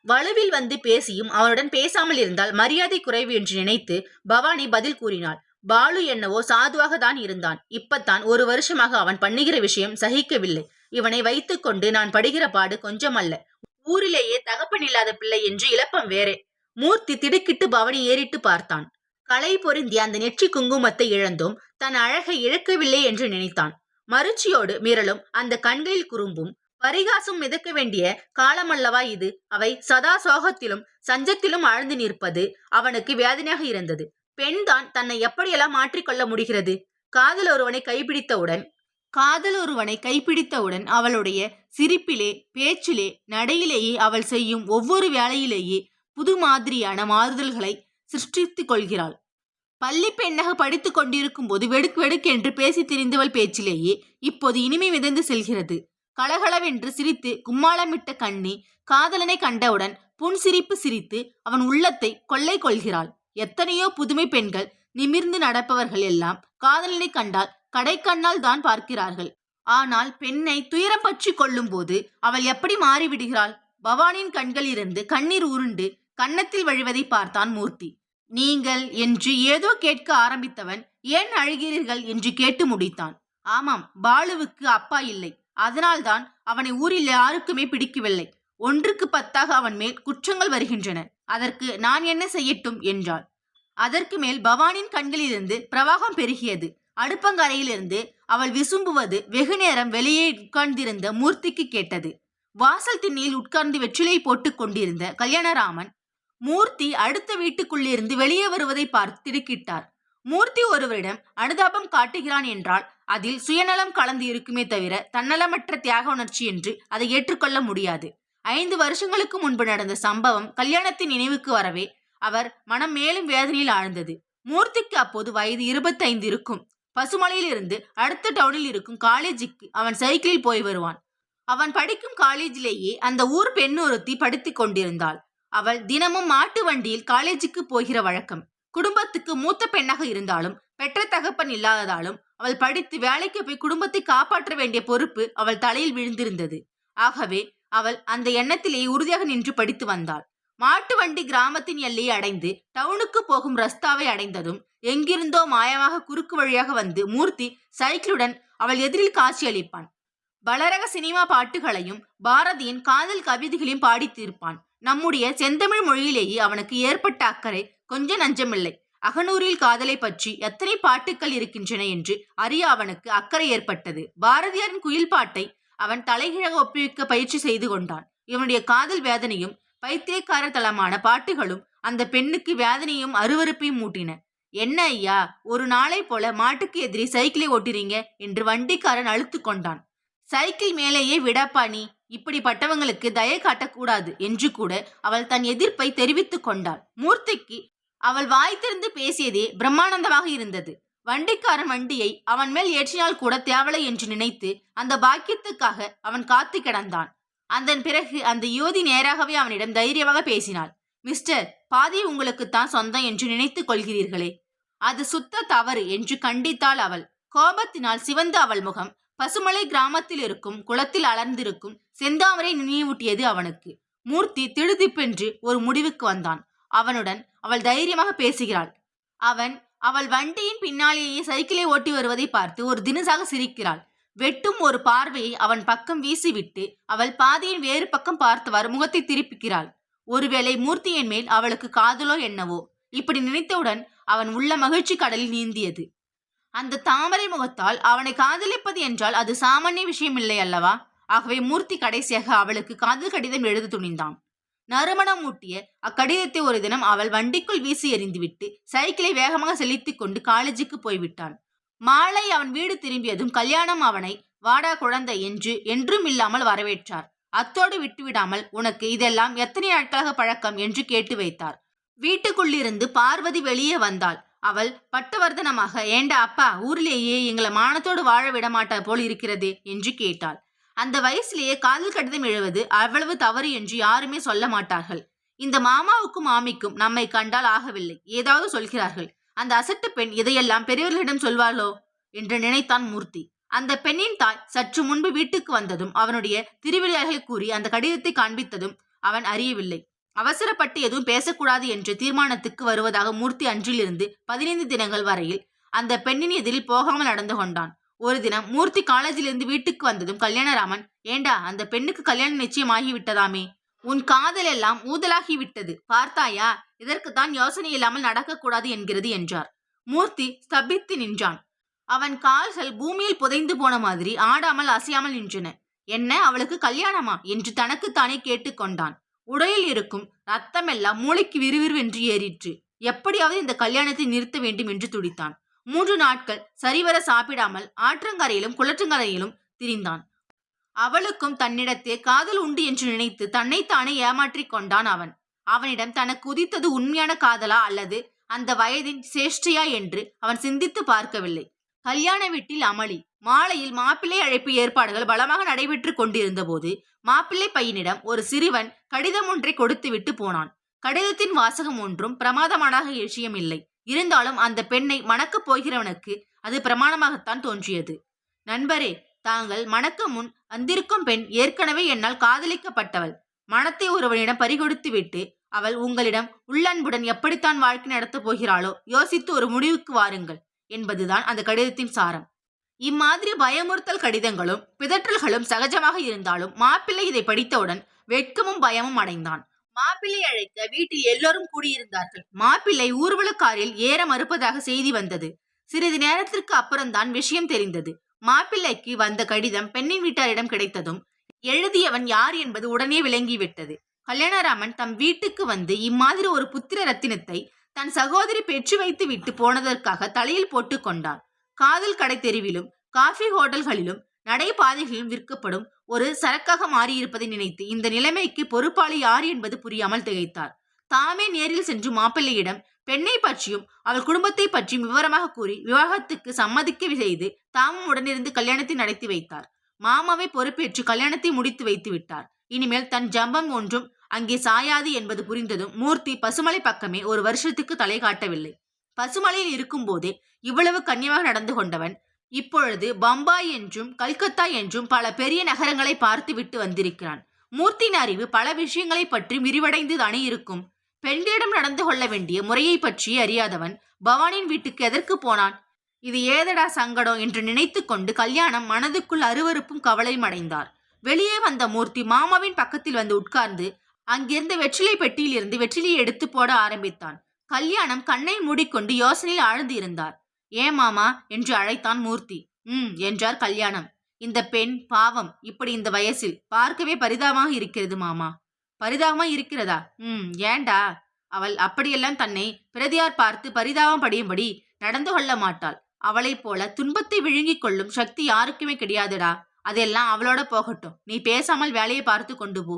வலுவில் வந்து பேசியும் அவனுடன் பேசாமல் இருந்தால் மரியாதை குறைவு என்று நினைத்து பவானி பதில் கூறினாள். பாலு என்னவோ சாதுவாக தான் இருந்தான். இப்பத்தான் 1 வருஷமாக அவன் பண்ணுகிற விஷயம் சகிக்கவில்லை. இவனை வைத்துக்கொண்டு நான் படுகிற பாடு கொஞ்சமல்ல. ஊரிலேயே தகப்பன் இல்லாத பிள்ளை என்று இழப்பம் வேறே. மூர்த்தி திடுக்கிட்டு பவனி ஏறிட்டு பார்த்தான். களை பொருந்திய அந்த நெற்றி குங்குமத்தை இழந்தும் தன் அழகை இழக்கவில்லை என்று நினைத்தான். மருட்சியோடு மிரளும் அந்த கண்களில் குறும்பும் பரிகாசம் மிதக்க வேண்டிய காலமல்லவா இது? அவை சதா சோகத்திலும் சஞ்சத்திலும் ஆழ்ந்து நிற்பது அவனுக்கு வேதனையாக இருந்தது. பெண்தான் தன்னை எப்படியெல்லாம் மாற்றிக்கொள்ள முடிகிறது? காதல் ஒருவனை கைப்பிடித்தவுடன் அவளுடைய சிரிப்பிலே, பேச்சிலே, நடையிலேயே அவள் செய்யும் ஒவ்வொரு வேளையிலேயே புது மாதிரியான மாறுதல்களை சிருஷ்டித்துக் கொள்கிறாள். பள்ளி பெண்ணாக படித்துக் கொண்டிருக்கும் போது வெடுக்கு வெடுக்கு என்று பேசி திரிந்தவள் பேச்சிலேயே இப்போது இனிமை மிதந்து செல்கிறது. கலகலவென்று சிரித்து கும்மாளமிட்ட கண்ணி காதலனை கண்டவுடன் புன்சிரிப்பு சிரித்து அவன் உள்ளத்தை கொள்ளை கொள்கிறாள். எத்தனையோ புதுமை பெண்கள் நிமிர்ந்து நடப்பவர்கள் எல்லாம் காதலனை கண்டால் கடைக்கண்ணால் தான் பார்க்கிறார்கள். ஆனால் பெண்ணை துயரம் பற்றி கொள்ளும் போது அவள் எப்படி மாறிவிடுகிறாள்? பவானியின் கண்களிலிருந்து கண்ணீர் உருண்டு கன்னத்தில் வழிவதை பார்த்தான் மூர்த்தி. நீங்கள் என்று ஏதோ கேட்க ஆரம்பித்தவன் ஏன் அழுகிறீர்கள் என்று கேட்டு முடித்தான். ஆமாம், பாலுவுக்கு அப்பா இல்லை. அதனால்தான் அவனை ஊரில் யாருக்குமே பிடிக்கவில்லை. 1க்கு 10ஆக அவன் மேல் குற்றங்கள் வருகின்றன. அதற்கு நான் என்ன செய்யட்டும் என்றாள். அதற்கு மேல் பவானின் கண்களிலிருந்து பிரவாகம் பெருகியது. அடுப்பங்கரையிலிருந்து அவள் விசும்புவது வெகு நேரம் வெளியே உட்கார்ந்திருந்த மூர்த்திக்கு கேட்டது. வாசல் திண்ணியில் உட்கார்ந்து வெற்றிலை போட்டுக் கொண்டிருந்த கல்யாணராமன் மூர்த்தி அடுத்த வீட்டுக்குள்ளிருந்து வெளியே வருவதை பார்த்து திடுக்கிட்டார். மூர்த்தி ஒருவரிடம் அனுதாபம் காட்டுகிறான் என்றால் அதில் சுயநலம் கலந்து இருக்குமே தவிர தன்னலமற்ற தியாக உணர்ச்சி என்று அதை ஏற்றுக்கொள்ள முடியாது. 5 வருஷங்களுக்கு முன்பு நடந்த சம்பவம் கல்யாணத்தின் நினைவுக்கு வரவே அவர் மனம் மேலும் வேதனையில் ஆழ்ந்தது. மூர்த்திக்கு அப்போது வயது 25 இருக்கும். பசுமலையிலிருந்து அடுத்த டவுனில் இருக்கும் காலேஜுக்கு அவன் சைக்கிளில் போய் வருவான். அவன் படிக்கும் காலேஜிலேயே அந்த ஊர் பெண் ஒருத்தி படித்துக் கொண்டிருந்தாள். அவள் தினமும் மாட்டு வண்டியில் காலேஜுக்கு போகிற வழக்கம். குடும்பத்துக்கு மூத்த பெண்ணாக இருந்தாலும் பெற்ற தகப்பன் இல்லாததாலும் அவள் படித்து வேலைக்கு போய் குடும்பத்தை காப்பாற்ற வேண்டிய பொறுப்பு அவள் தலையில் விழுந்திருந்தது. ஆகவே அவள் அந்த எண்ணத்திலேயே உறுதியாக நின்று படித்து வந்தாள். மாட்டு வண்டி கிராமத்தின் எல்லையை அடைந்து டவுனுக்கு போகும் ரஸ்தாவை அடைந்ததும் எங்கிருந்தோ மாயமாக குறுக்கு வழியாக வந்து மூர்த்தி சைக்கிளுடன் அவள் எதிரில் காட்சியளிப்பான். பலரக சினிமா பாட்டுகளையும் பாரதியின் காதல் கவிதைகளையும் பாடித்திருப்பான். நம்முடைய செந்தமிழ் மொழியிலேயே அவனுக்கு ஏற்பட்ட அக்கறை கொஞ்சம் நஞ்சமில்லை. அகநூரில் காதலை பற்றி எத்தனை பாட்டுக்கள் இருக்கின்றன என்று அறிய அவனுக்கு அக்கறை ஏற்பட்டது. பாரதியாரின் குயில் பாட்டை அவன் தலைகீழாக ஒப்புவிக்க பயிற்சி செய்து கொண்டான். இவனுடைய காதல் வேதனையும் பைத்தியக்கார தளமான பாட்டுகளும் அந்த பெண்ணுக்கு வேதனையும் அருவருப்பையும் மூட்டின. என்ன ஐயா, ஒரு நாளை போல மாட்டுக்கு எதிரி சைக்கிளை ஓட்டுறீங்க என்று வண்டிக்காரன் அழுத்து கொண்டான். சைக்கிள் மேலேயே விடப்பா, நீ இப்படிப்பட்டவங்களுக்கு தயை காட்டக்கூடாது என்று கூட அவள் தன் எதிர்ப்பை தெரிவித்துக் கொண்டாள். மூர்த்திக்கு அவள் வாய் திறந்து பேசியதே பிரம்மானந்தமாக இருந்தது. வண்டிக்காரன் வண்டியை அவன் மேல் ஏற்றினால் கூட தேவலை என்று நினைத்து அந்த பாக்கியத்துக்காக அவன் காத்து கிடந்தான். அதன் பிறகு அந்த யுவதி நேராகவே அவனிடம் தைரியமாக பேசினாள். மிஸ்டர், பாதி உங்களுக்குத்தான் சொந்தம் என்று நினைத்துக் கொள்கிறீர்களே, அது சுத்த தவறு என்று கண்டித்தாள் அவள். கோபத்தினால் சிவந்த அவள் முகம் பசுமலை கிராமத்தில் இருக்கும் குளத்தில் அலர்ந்திருக்கும் செந்தாமரை நினைவூட்டியது அவனுக்கு. மூர்த்தி திடுதிப்பென்று ஒரு முடிவுக்கு வந்தான். அவனுடன் அவள் தைரியமாக பேசுகிறாள். அவள் வண்டியின் பின்னாலேயே சைக்கிளை ஓட்டி வருவதை பார்த்து ஒரு தினசாக சிரிக்கிறாள். வெட்டும் ஒரு பார்வையை அவன் பக்கம் வீசிவிட்டு அவள் பாதையின் வேறு பக்கம் பார்த்தவாறு முகத்தை திருப்பிக்கிறாள். ஒருவேளை மூர்த்தியின் மேல் அவளுக்கு காதலோ என்னவோ. இப்படி நினைத்தவுடன் அவன் உள்ள மகிழ்ச்சி கடலில் நீந்தியது. அந்த தாமரை முகத்தால் அவனை காதலிப்பது என்றால் அது சாமானிய விஷயம் இல்லை அல்லவா? ஆகவே மூர்த்தி கடைசியாக அவளுக்கு காதல் கடிதம் எழுத துணிந்தான். நறுமணம் ஊட்டிய அக்கடிதத்தை ஒரு தினம் அவள் வண்டிக்குள் வீசி எறிந்துவிட்டு சைக்கிளை வேகமாக செலுத்திக் கொண்டு காலேஜுக்கு போய்விட்டான். மாலை அவன் வீடு திரும்பியதும் கல்யாணம் அவனை வாடா குழந்தை என்று என்றும் இல்லாமல் வரவேற்றார். அத்தோடு விட்டுவிடாமல், உனக்கு இதெல்லாம் எத்தனை நாட்களாக பழக்கம் என்று கேட்டு வைத்தார். வீட்டுக்குள்ளிருந்து பார்வதி வெளியே வந்தாள். அவள் பட்டவர்தனமாக, ஏண்டா அப்பா, ஊரிலேயே எங்களை மானத்தோடு வாழ விடமாட்டா போல் இருக்கிறதே என்று கேட்டாள். அந்த வயசிலேயே காதல் கடிதம் எழுவது அவ்வளவு தவறு என்று யாருமே சொல்ல மாட்டார்கள். இந்த மாமாவுக்கும் மாமிக்கும் நம்மை கண்டால் ஆகவில்லை, ஏதாவது சொல்கிறார்கள். அந்த அசட்டு பெண் இதையெல்லாம் பெரியவர்களிடம் சொல்வாளோ என்று நினைத்தான் மூர்த்தி. அந்த பெண்ணின் தாய் சற்று முன்பு வீட்டுக்கு வந்ததும் அவனுடைய திருவிளையாடலை கூறி அந்த கடிதத்தை காண்பித்ததும் அவன் அறியவில்லை. அவசரப்பட்டு எதுவும் பேசக்கூடாது என்ற தீர்மானத்துக்கு வருவதாக மூர்த்தி அன்றிலிருந்து 15 தினங்கள் வரையில் அந்த பெண்ணின் எதிரில் போகாமல் நடந்து கொண்டான். ஒரு தினம் மூர்த்தி காலேஜிலிருந்து வீட்டுக்கு வந்ததும் கல்யாணராமன், ஏண்டா, அந்த பெண்ணுக்கு கல்யாணம் நிச்சயமாகிவிட்டதாமே, உன் காதல் எல்லாம் ஊதலாகிவிட்டது பார்த்தாயா, இதற்குத்தான் யோசனை இல்லாமல் நடக்கக்கூடாது என்கிறது என்றார். மூர்த்தி ஸ்தபித்து நின்றான். அவன் கால்கள் பூமியில் புதைந்து போன மாதிரி ஆடாமல் அசையாமல் நின்றன. என்ன, அவளுக்கு கல்யாணமா என்று தனக்குத்தானே கேட்டுக்கொண்டான். உடலில் இருக்கும் ரத்தமெல்லாம் மூளைக்கு விறுவிறுவென்று ஏறிற்று. எப்படியாவது இந்த கல்யாணத்தை நிறுத்த வேண்டும் என்று துடித்தான். 3 நாட்கள் சரிவர சாப்பிடாமல் ஆற்றங்கரையிலும் குளற்றங்கரையிலும் திரிந்தான். அவளுக்கும் தன்னிடத்தே காதல் உண்டு என்று நினைத்து தன்னைத்தானே ஏமாற்றிக் கொண்டான் அவன். அவனிடம் தனக்கு உதித்தது உண்மையான காதலா அல்லது அந்த வயதின் சேஷ்டியா என்று அவன் சிந்தித்து பார்க்கவில்லை. கல்யாண வீட்டில் அமளி. மாலையில் மாப்பிள்ளை அழைப்பு ஏற்பாடுகள் பலமாக நடைபெற்று கொண்டிருந்த போது மாப்பிள்ளை பையனிடம் ஒரு சிறுவன் கடிதம் ஒன்றை கொடுத்துவிட்டு போனான். கடிதத்தின் வாசகம் ஒன்றும் பிரமாதமான விஷயம் இல்லை. இருந்தாலும் அந்த பெண்ணை மணக்கப் போகிறவனுக்கு அது பிரமாணமாகத்தான் தோன்றியது. நண்பரே, தாங்கள் மணக்க முன் வந்திருக்கும் பெண் ஏற்கனவே என்னால் காதலிக்கப்பட்டவள். மனத்தை ஒருவனிடம் பறிகொடுத்து விட்டு அவள் உங்களிடம் உள்ளன்புடன் எப்படித்தான் வாழ்க்கை நடத்தப் போகிறாளோ யோசித்து ஒரு முடிவுக்கு வாருங்கள் என்பதுதான் அந்த கடிதத்தின் சாரம். இம்மாதிரி பயமுறுத்தல் கடிதங்களும் பிதற்றல்களும் சகஜமாக இருந்தாலும் மாப்பிள்ளை இதை படித்தவுடன் வெட்கமும் பயமும் அடைந்தான். மாப்பிள்ளை அழைக்க வீட்டில் எல்லோரும் கூடியிருந்தார்கள். மாப்பிள்ளை ஊர்வலக்காரில் ஏற மறுப்பதாக செய்தி வந்தது. சிறிது நேரத்திற்கு அப்புறம்தான் விஷயம் தெரிந்தது. மாப்பிள்ளைக்கு வந்த கடிதம் பெண்ணின் வீட்டாரிடம் கிடைத்ததும் எழுதியவன் யார் என்பது உடனே விளங்கிவிட்டது. கல்யாணராமன் தம் வீட்டுக்கு வந்து இம்மாதிரி ஒரு புத்திர ரத்தினத்தை தன் சகோதரி பெற்று வைத்து விட்டு போனதற்காக தலையில் போட்டு கொண்டான். காதல் கடை தெருவிலும் காஃபி ஹோட்டல்களிலும் நடைபாதைகளிலும் விற்கப்படும் ஒரு சரக்காக மாறியிருப்பதை நினைத்து இந்த நிலைமைக்கு பொறுப்பாளி யார் என்பது புரியாமல் திகைத்தார். தாமே நேரில் சென்று மாப்பிள்ளையிடம் பெண்ணை பற்றியும் அவள் குடும்பத்தை பற்றியும் விவரமாக கூறி விவாகத்துக்கு சம்மதிக்க செய்து தாமும் உடனிருந்து கல்யாணத்தை நடத்தி வைத்தார். மாமாவை பொறுப்பேற்று கல்யாணத்தை முடித்து வைத்து விட்டார். இனிமேல் தன் ஜம்பம் ஒன்றும் அங்கே சாயாது என்பது புரிந்ததும் மூர்த்தி பசுமலை பக்கமே ஒரு வருஷத்துக்கு தலை காட்டவில்லை. பசுமலையில் இருக்கும் போதே இவ்வளவு கண்ணியமாக நடந்து கொண்டவன் இப்பொழுது பம்பாய் என்றும் கல்கத்தா என்றும் பல பெரிய நகரங்களை பார்த்து விட்டு வந்திருக்கிறான். மூர்த்தியின் அறிவு பல விஷயங்களை பற்றி விரிவடைந்து தானே இருக்கும். பெண்களிடம் நடந்து கொள்ள வேண்டிய முறையை பற்றி அறியாதவன் பவானின் வீட்டுக்கு எதற்கு போனான்? இது ஏதடா சங்கடம் என்று நினைத்து கொண்டு கல்யாணம் மனதுக்குள் அருவருப்பும் கவலையும் அடைந்தார். வெளியே வந்த மூர்த்தி மாமாவின் பக்கத்தில் வந்து உட்கார்ந்து அங்கிருந்த வெற்றிலை பெட்டியில் இருந்து வெற்றிலையை எடுத்து போட ஆரம்பித்தான். கல்யாணம் கண்ணை மூடிக்கொண்டு யோசனையில் ஆழ்ந்து இருந்தார். ஏன் மாமா என்று அழைத்தான் மூர்த்தி. என்றார் கல்யாணம். இந்த பெண் பாவம், இப்படி இந்த வயசில் பார்க்கவே பரிதாபமாக இருக்கிறது மாமா. பரிதாபமா இருக்கிறதா? ஏண்டா? அவள் அப்படியெல்லாம் தன்னை பிரதியார் பார்த்து பரிதாபம் படியும்படி நடந்து கொள்ள மாட்டாள். அவளைப் போல துன்பத்தை விழுங்கிக் கொள்ளும் சக்தி யாருக்குமே கிடையாதுடா. அதெல்லாம் அவளோட போகட்டும். நீ பேசாமல் வேலையை பார்த்து கொண்டு போ.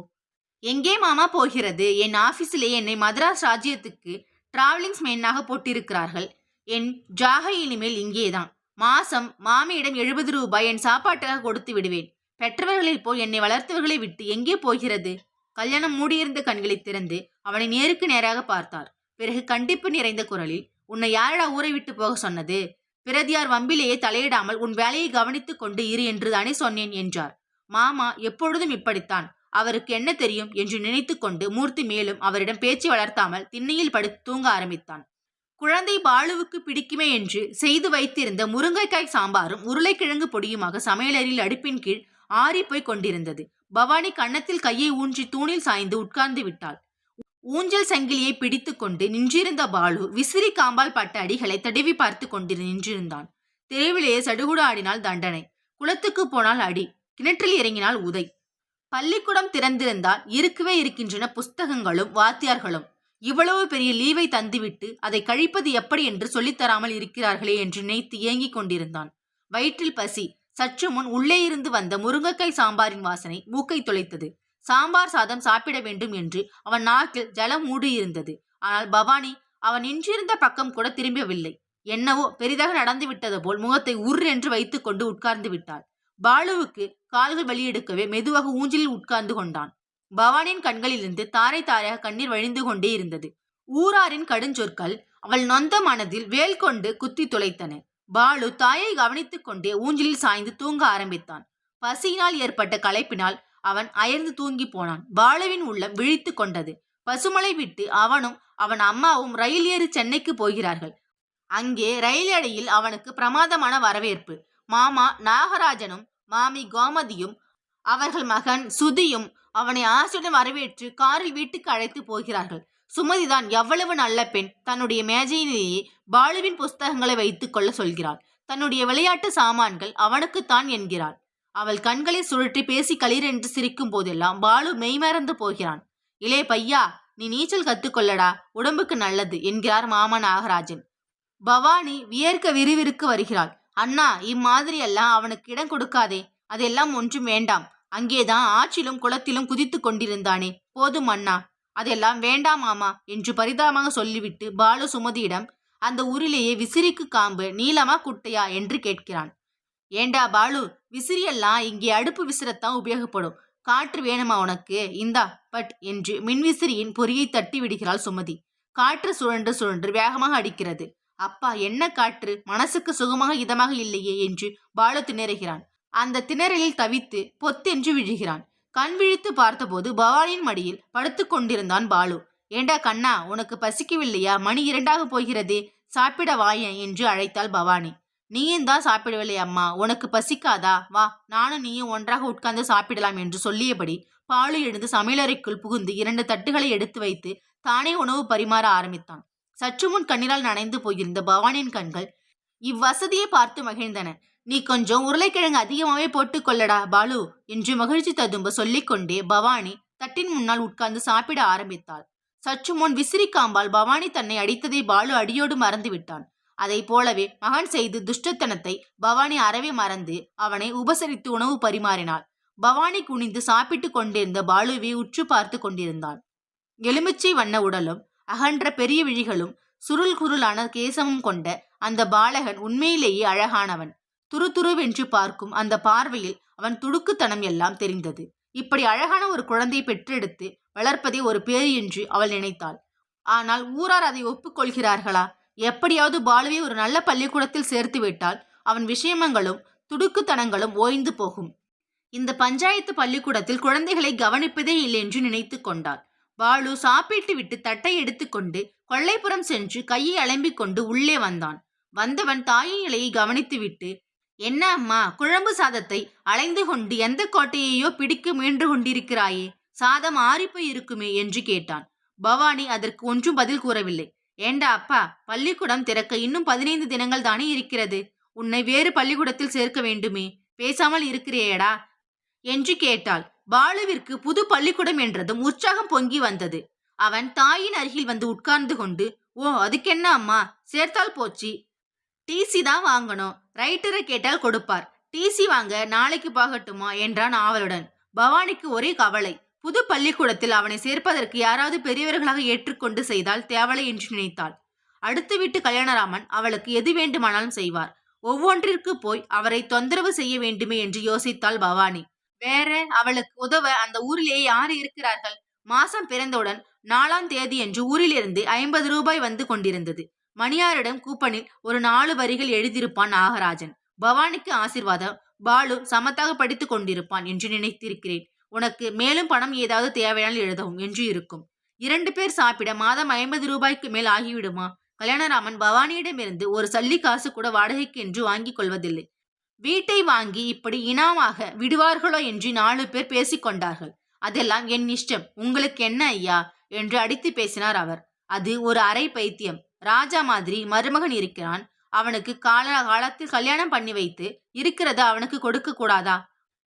எங்கே மாமா போகிறது? என் ஆபீஸிலே என்னை மദ്രാஸ் ராஜ்யத்துக்கு டிராவலிங்ஸ் மேனாக போட்டிருக்கிறார்கள். என் ஜாகை இனிமேல் இங்கேதான். மாசம் மாமியிடம் 70 ரூபாய் என் சாப்பாட்டுக்காக கொடுத்து விடுவேன். பெற்றவர்களைப் போல் என்னை வளர்த்தவர்களை விட்டு எங்கே போகிறது? கல்யாணம் மூடியிருந்த கண்களை திறந்து அவனை நேருக்கு நேராக பார்த்தார். பிறகு கண்டிப்பு நிறைந்த குரலில், உன்னை யாரடா ஊரை விட்டு போக சொன்னது? பிரதியார் வம்பிலேயே தலையிடாமல் உன் வேலையை கவனித்துக் கொண்டு இரு என்று தானே சொன்னேன் என்றார். மாமா எப்பொழுதும் இப்படித்தான். அவருக்கு என்ன தெரியும் என்று நினைத்து கொண்டு மூர்த்தி மேலும் அவரிடம் பேச்சு வளர்த்தாமல் திண்ணையில் படுத்து தூங்க ஆரம்பித்தான். குழந்தை பாலுவுக்கு பிடிக்குமே என்று செய்து வைத்திருந்த முருங்கைக்காய் சாம்பாரும் உருளைக்கிழங்கு பொடியுமாக சமையலறையில் அடுப்பின் கீழ் ஆறிப்போய் கொண்டிருந்தது. பவானி கன்னத்தில் கையை ஊன்றி தூணில் சாய்ந்து உட்கார்ந்து விட்டாள். ஊஞ்சல் சங்கிலியை பிடித்து கொண்டு நின்றிருந்த பாலு விசிறி காம்பால் பட்ட அடிகளை தடவி பார்த்து கொண்டு நின்றிருந்தான். தெருவிலேயே சடுகுடு ஆடினால் தண்டனை, குளத்துக்கு போனால் அடி, கிணற்றில் இறங்கினால் உதை. பள்ளிக்கூடம் திறந்திருந்தால் இருக்கவே இருக்கின்றன புஸ்தகங்களும் வாத்தியார்களும். இவ்வளவு பெரிய லீவை தந்துவிட்டு அதை கழிப்பது எப்படி என்று சொல்லித்தராமல் இருக்கிறார்களே என்று நினைத்து ஏங்கிக் கொண்டிருந்தான். வயிற்றில் பசி. சற்று முன் உள்ளே இருந்து வந்த முருங்கைக்காய் சாம்பாரின் வாசனை மூக்கை தொலைத்தது. சாம்பார் சாதம் சாப்பிட வேண்டும் என்று அவன் நாக்கில் ஜலம் மூடியிருந்தது. ஆனால் பவானி அவன் நின்றிருந்த பக்கம் கூட திரும்பவில்லை. என்னவோ பெரிதாக நடந்து விட்டது போல் முகத்தை உர் என்று வைத்துக் கொண்டு உட்கார்ந்து விட்டாள். பாலுவுக்கு கால்கள் வெளியெடுக்கவே மெதுவாக ஊஞ்சலில் உட்கார்ந்து கொண்டான். பவானியின் கண்களிலிருந்து தாரை தாரையாக கண்ணீர் வழிந்து கொண்டே இருந்தது. ஊராரின் கடுஞ்சொற்கள் அவள் நொந்த மனதில் வேல் கொண்டு குத்தி துளைத்தன. பாலு தாயை கவனித்துக் கொண்டே ஊஞ்சலில் சாய்ந்து தூங்க ஆரம்பித்தான். பசியினால் ஏற்பட்ட களைப்பினால் அவன் அயர்ந்து தூங்கி போனான். பாலுவின் உள்ளம் விழித்து கொண்டது. பசுமலை விட்டு அவனும் அவன் அம்மாவும் ரயில் ஏறி சென்னைக்கு போகிறார்கள். அங்கே ரயில் அடையில் அவனுக்கு பிரமாதமான வரவேற்பு. மாமா நாகராஜனும் மாமி கோமதியும் அவர்கள் மகன் சுதியும் அவனை ஆசையுடன் வரவேற்று காரில் வீட்டுக்கு அழைத்து போகிறார்கள். சுமதிதான் எவ்வளவு நல்ல பெண். தன்னுடைய மேஜையிலேயே பாலுவின் புஸ்தகங்களை வைத்துக் கொள்ள சொல்கிறாள். தன்னுடைய விளையாட்டு சாமான்கள் அவனுக்குத்தான் என்கிறாள். அவள் கண்களை சுழற்றி பேசி களீரென்று சிரிக்கும் போதெல்லாம் பாலு மெய்மறந்து போகிறான். இளைய பையா, நீ நீச்சல் கத்துக்கொள்ளடா, உடம்புக்கு நல்லது என்கிறார் மாமா நாகராஜன். பவானி வியர்க்க விறுவிறுக்கு வருகிறாள். அண்ணா, இம்மாதிரியெல்லாம் அவனுக்கு இடம் கொடுக்காதே. அதெல்லாம் ஒன்றும் வேண்டாம். அங்கேதான் ஆற்றிலும் குளத்திலும் குதித்து கொண்டிருந்தானே, போதும் அண்ணா. அதெல்லாம் வேண்டாம் மாமா என்று பரிதாபமாக சொல்லிவிட்டு பாலு சுமதியிடம் அந்த ஊரிலேயே விசிறிக்கு காம்பு நீளமா குட்டையா என்று கேட்கிறான். ஏண்டா பாலு, விசிறியெல்லாம் இங்கே அடுப்பு விசிறத்தான் உபயோகப்படும். காற்று வேணுமா உனக்கு? இந்தா பட் என்று மின்விசிறியின் பொறியை தட்டி விடுகிறாள் சுமதி. காற்று சுழன்று சுழன்று வேகமாக அடிக்கிறது. அப்பா, என்ன காற்று! மனசுக்கு சுகமாக இதமாக இல்லையே என்று பாலு திணறுகிறான். அந்த திணறலில் தவித்து பொத்தென்று விழுகிறான். கண் விழித்து பார்த்தபோது பவானியின் மடியில் படுத்து கொண்டிருந்தான் பாலு. ஏண்டா கண்ணா, உனக்கு பசிக்கவில்லையா? மணி 2 போகிறதே, சாப்பிட வாயேன் என்று அழைத்தாள் பவானி. நீயும் தான் சாப்பிடவில்லை அம்மா, உனக்கு பசிக்காதா? வா, நானும் நீயும் ஒன்றாக உட்கார்ந்து சாப்பிடலாம் என்று சொல்லியபடி பாலு எழுந்து சமையலறைக்குள் புகுந்து 2 தட்டுகளை எடுத்து வைத்து தானே உணவு பரிமாற ஆரம்பித்தான். சற்று முன் கண்ணீரால் நனைந்து போயிருந்த பவானியின் கண்கள் இவ்வசதியை பார்த்து மகிழ்ந்தன. நீ கொஞ்சம் உருளைக்கிழங்கு அதிகமாகவே போட்டுக் கொள்ளடா பாலு என்று மகிழ்ச்சி ததும்ப சொல்லிக்கொண்டே பவானி தட்டின் முன்னால் உட்கார்ந்து சாப்பிட ஆரம்பித்தாள். சற்று முன் விசிறி காம்பால் பவானி தன்னை அடித்ததை பாலு அடியோடு மறந்து விட்டான். அதை போலவே மகன் செய்து துஷ்டத்தனத்தை பவானி அறவே மறந்து அவனை உபசரித்து உணவு பரிமாறினாள். பவானி குனிந்து சாப்பிட்டு கொண்டிருந்த பாலுவை உற்று பார்த்து கொண்டிருந்தாள். எலுமிச்சை வண்ண உடலும் அகன்ற பெரிய விழிகளும் சுருள் குருளான கேசமும் கொண்ட அந்த பாலகன் உண்மையிலேயே அழகானவன். துருதுருவென்று பார்க்கும் அந்த பார்வையில் அவன் துடுக்குத்தனம் எல்லாம் தெரிந்தது. இப்படி அழகான ஒரு குழந்தையை பெற்றெடுத்து வளர்ப்பதே ஒரு பேறு என்று அவள் நினைத்தாள். ஆனால் ஊரார் அதை ஒப்புக்கொள்கிறார்களா? எப்படியாவது பாலுவை ஒரு நல்ல பள்ளிக்கூடத்தில் சேர்த்து விட்டால் அவன் விஷயமங்களும் துடுக்குத்தனங்களும் ஓய்ந்து போகும். இந்த பஞ்சாயத்து பள்ளிக்கூடத்தில் குழந்தைகளை கவனிப்பதே இல்லை என்று நினைத்து கொண்டாள். பாலு சாப்பிட்டு விட்டு தட்டை எடுத்துக்கொண்டு கொல்லைப்புறம் சென்று கையை அலம்பிக் கொண்டு உள்ளே வந்தான். வந்தவன் தாயின் நிலையை கவனித்து விட்டு, என்ன அம்மா, குழம்பு சாதத்தை அலைந்து கொண்டு எந்த கோட்டையையோ பிடிக்க முயன்று கொண்டிருக்கிறாயே, சாதம் ஆறிப்போய் இருக்குமே என்று கேட்டான். பவானி அதற்கு ஒன்றும் பதில் கூறவில்லை. ஏண்டா அப்பா, பள்ளிக்கூடம் திறக்க இன்னும் 15 தினங்கள் தானே இருக்கிறது. உன்னை வேறு பள்ளிக்கூடத்தில் சேர்க்க வேண்டுமே, பேசாமல் இருக்கிறேயடா என்று கேட்டாள். பாலுவிற்கு புது பள்ளிக்கூடம் என்றதும் உற்சாகம் பொங்கி வந்தது. அவன் தாயின் அருகில் வந்து உட்கார்ந்து கொண்டு, ஓ, அதுக்கென்ன அம்மா, சேர்த்தால் போச்சு. டிசி தான் வாங்கணும், ரைட்டரை கேட்டால் கொடுப்பார். டிசி வாங்க நாளைக்கு போகட்டுமா என்றான் ஆவலுடன். பவானிக்கு ஒரே கவலை. புது பள்ளிக்கூடத்தில் அவனை சேர்ப்பதற்கு யாராவது பெரியவர்களாக ஏற்றுக்கொண்டு செய்தால் தேவலை என்று நினைத்தாள். அடுத்த வீட்டு கல்யாணராமன் அவளுக்கு எது வேண்டுமானாலும் செய்வார். ஒவ்வொன்றிற்கு போய் அவரை தொந்தரவு செய்ய வேண்டுமே என்று யோசித்தாள் பவானி. வேற அவளுக்கு உதவ அந்த ஊரிலேயே யார் இருக்கிறார்கள்? மாசம் பிறந்தவுடன் 4ஆம் தேதி என்று ஊரிலிருந்து 50 ரூபாய் வந்து கொண்டிருந்தது. மணியாரிடம் கூப்பனில் ஒரு 4 வரிகள் எழுதியிருப்பான் நாகராஜன். பவானிக்கு ஆசீர்வாதம். பாலு சமத்தாக படித்து கொண்டிருப்பான் என்று நினைத்திருக்கிறேன். உனக்கு மேலும் பணம் ஏதாவது தேவையானால் எழுதவும் என்று இருக்கும். 2 பேர் சாப்பிட மாதம் 50 ரூபாய்க்கு மேல் ஆகிவிடுமா? கல்யாணராமன் பவானியிடமிருந்து ஒரு சல்லி காசு கூட வாடகைக்கு என்று வாங்கிக் கொள்வதில்லை. வீட்டை வாங்கி இப்படி இனாமாக விடுவார்களோ என்று 4 பேர் பேசிக்கொண்டார்கள். அதெல்லாம் என் இஷ்டம், உங்களுக்கு என்ன ஐயா என்று அடித்து பேசினார் அவர். அது ஒரு அரை பைத்தியம். ராஜா மாதிரி மருமகன் இருக்கிறான். அவனுக்கு காலத்தில் கல்யாணம் பண்ணி வைத்து இருக்கிறத அவனுக்கு கொடுக்க கூடாதா?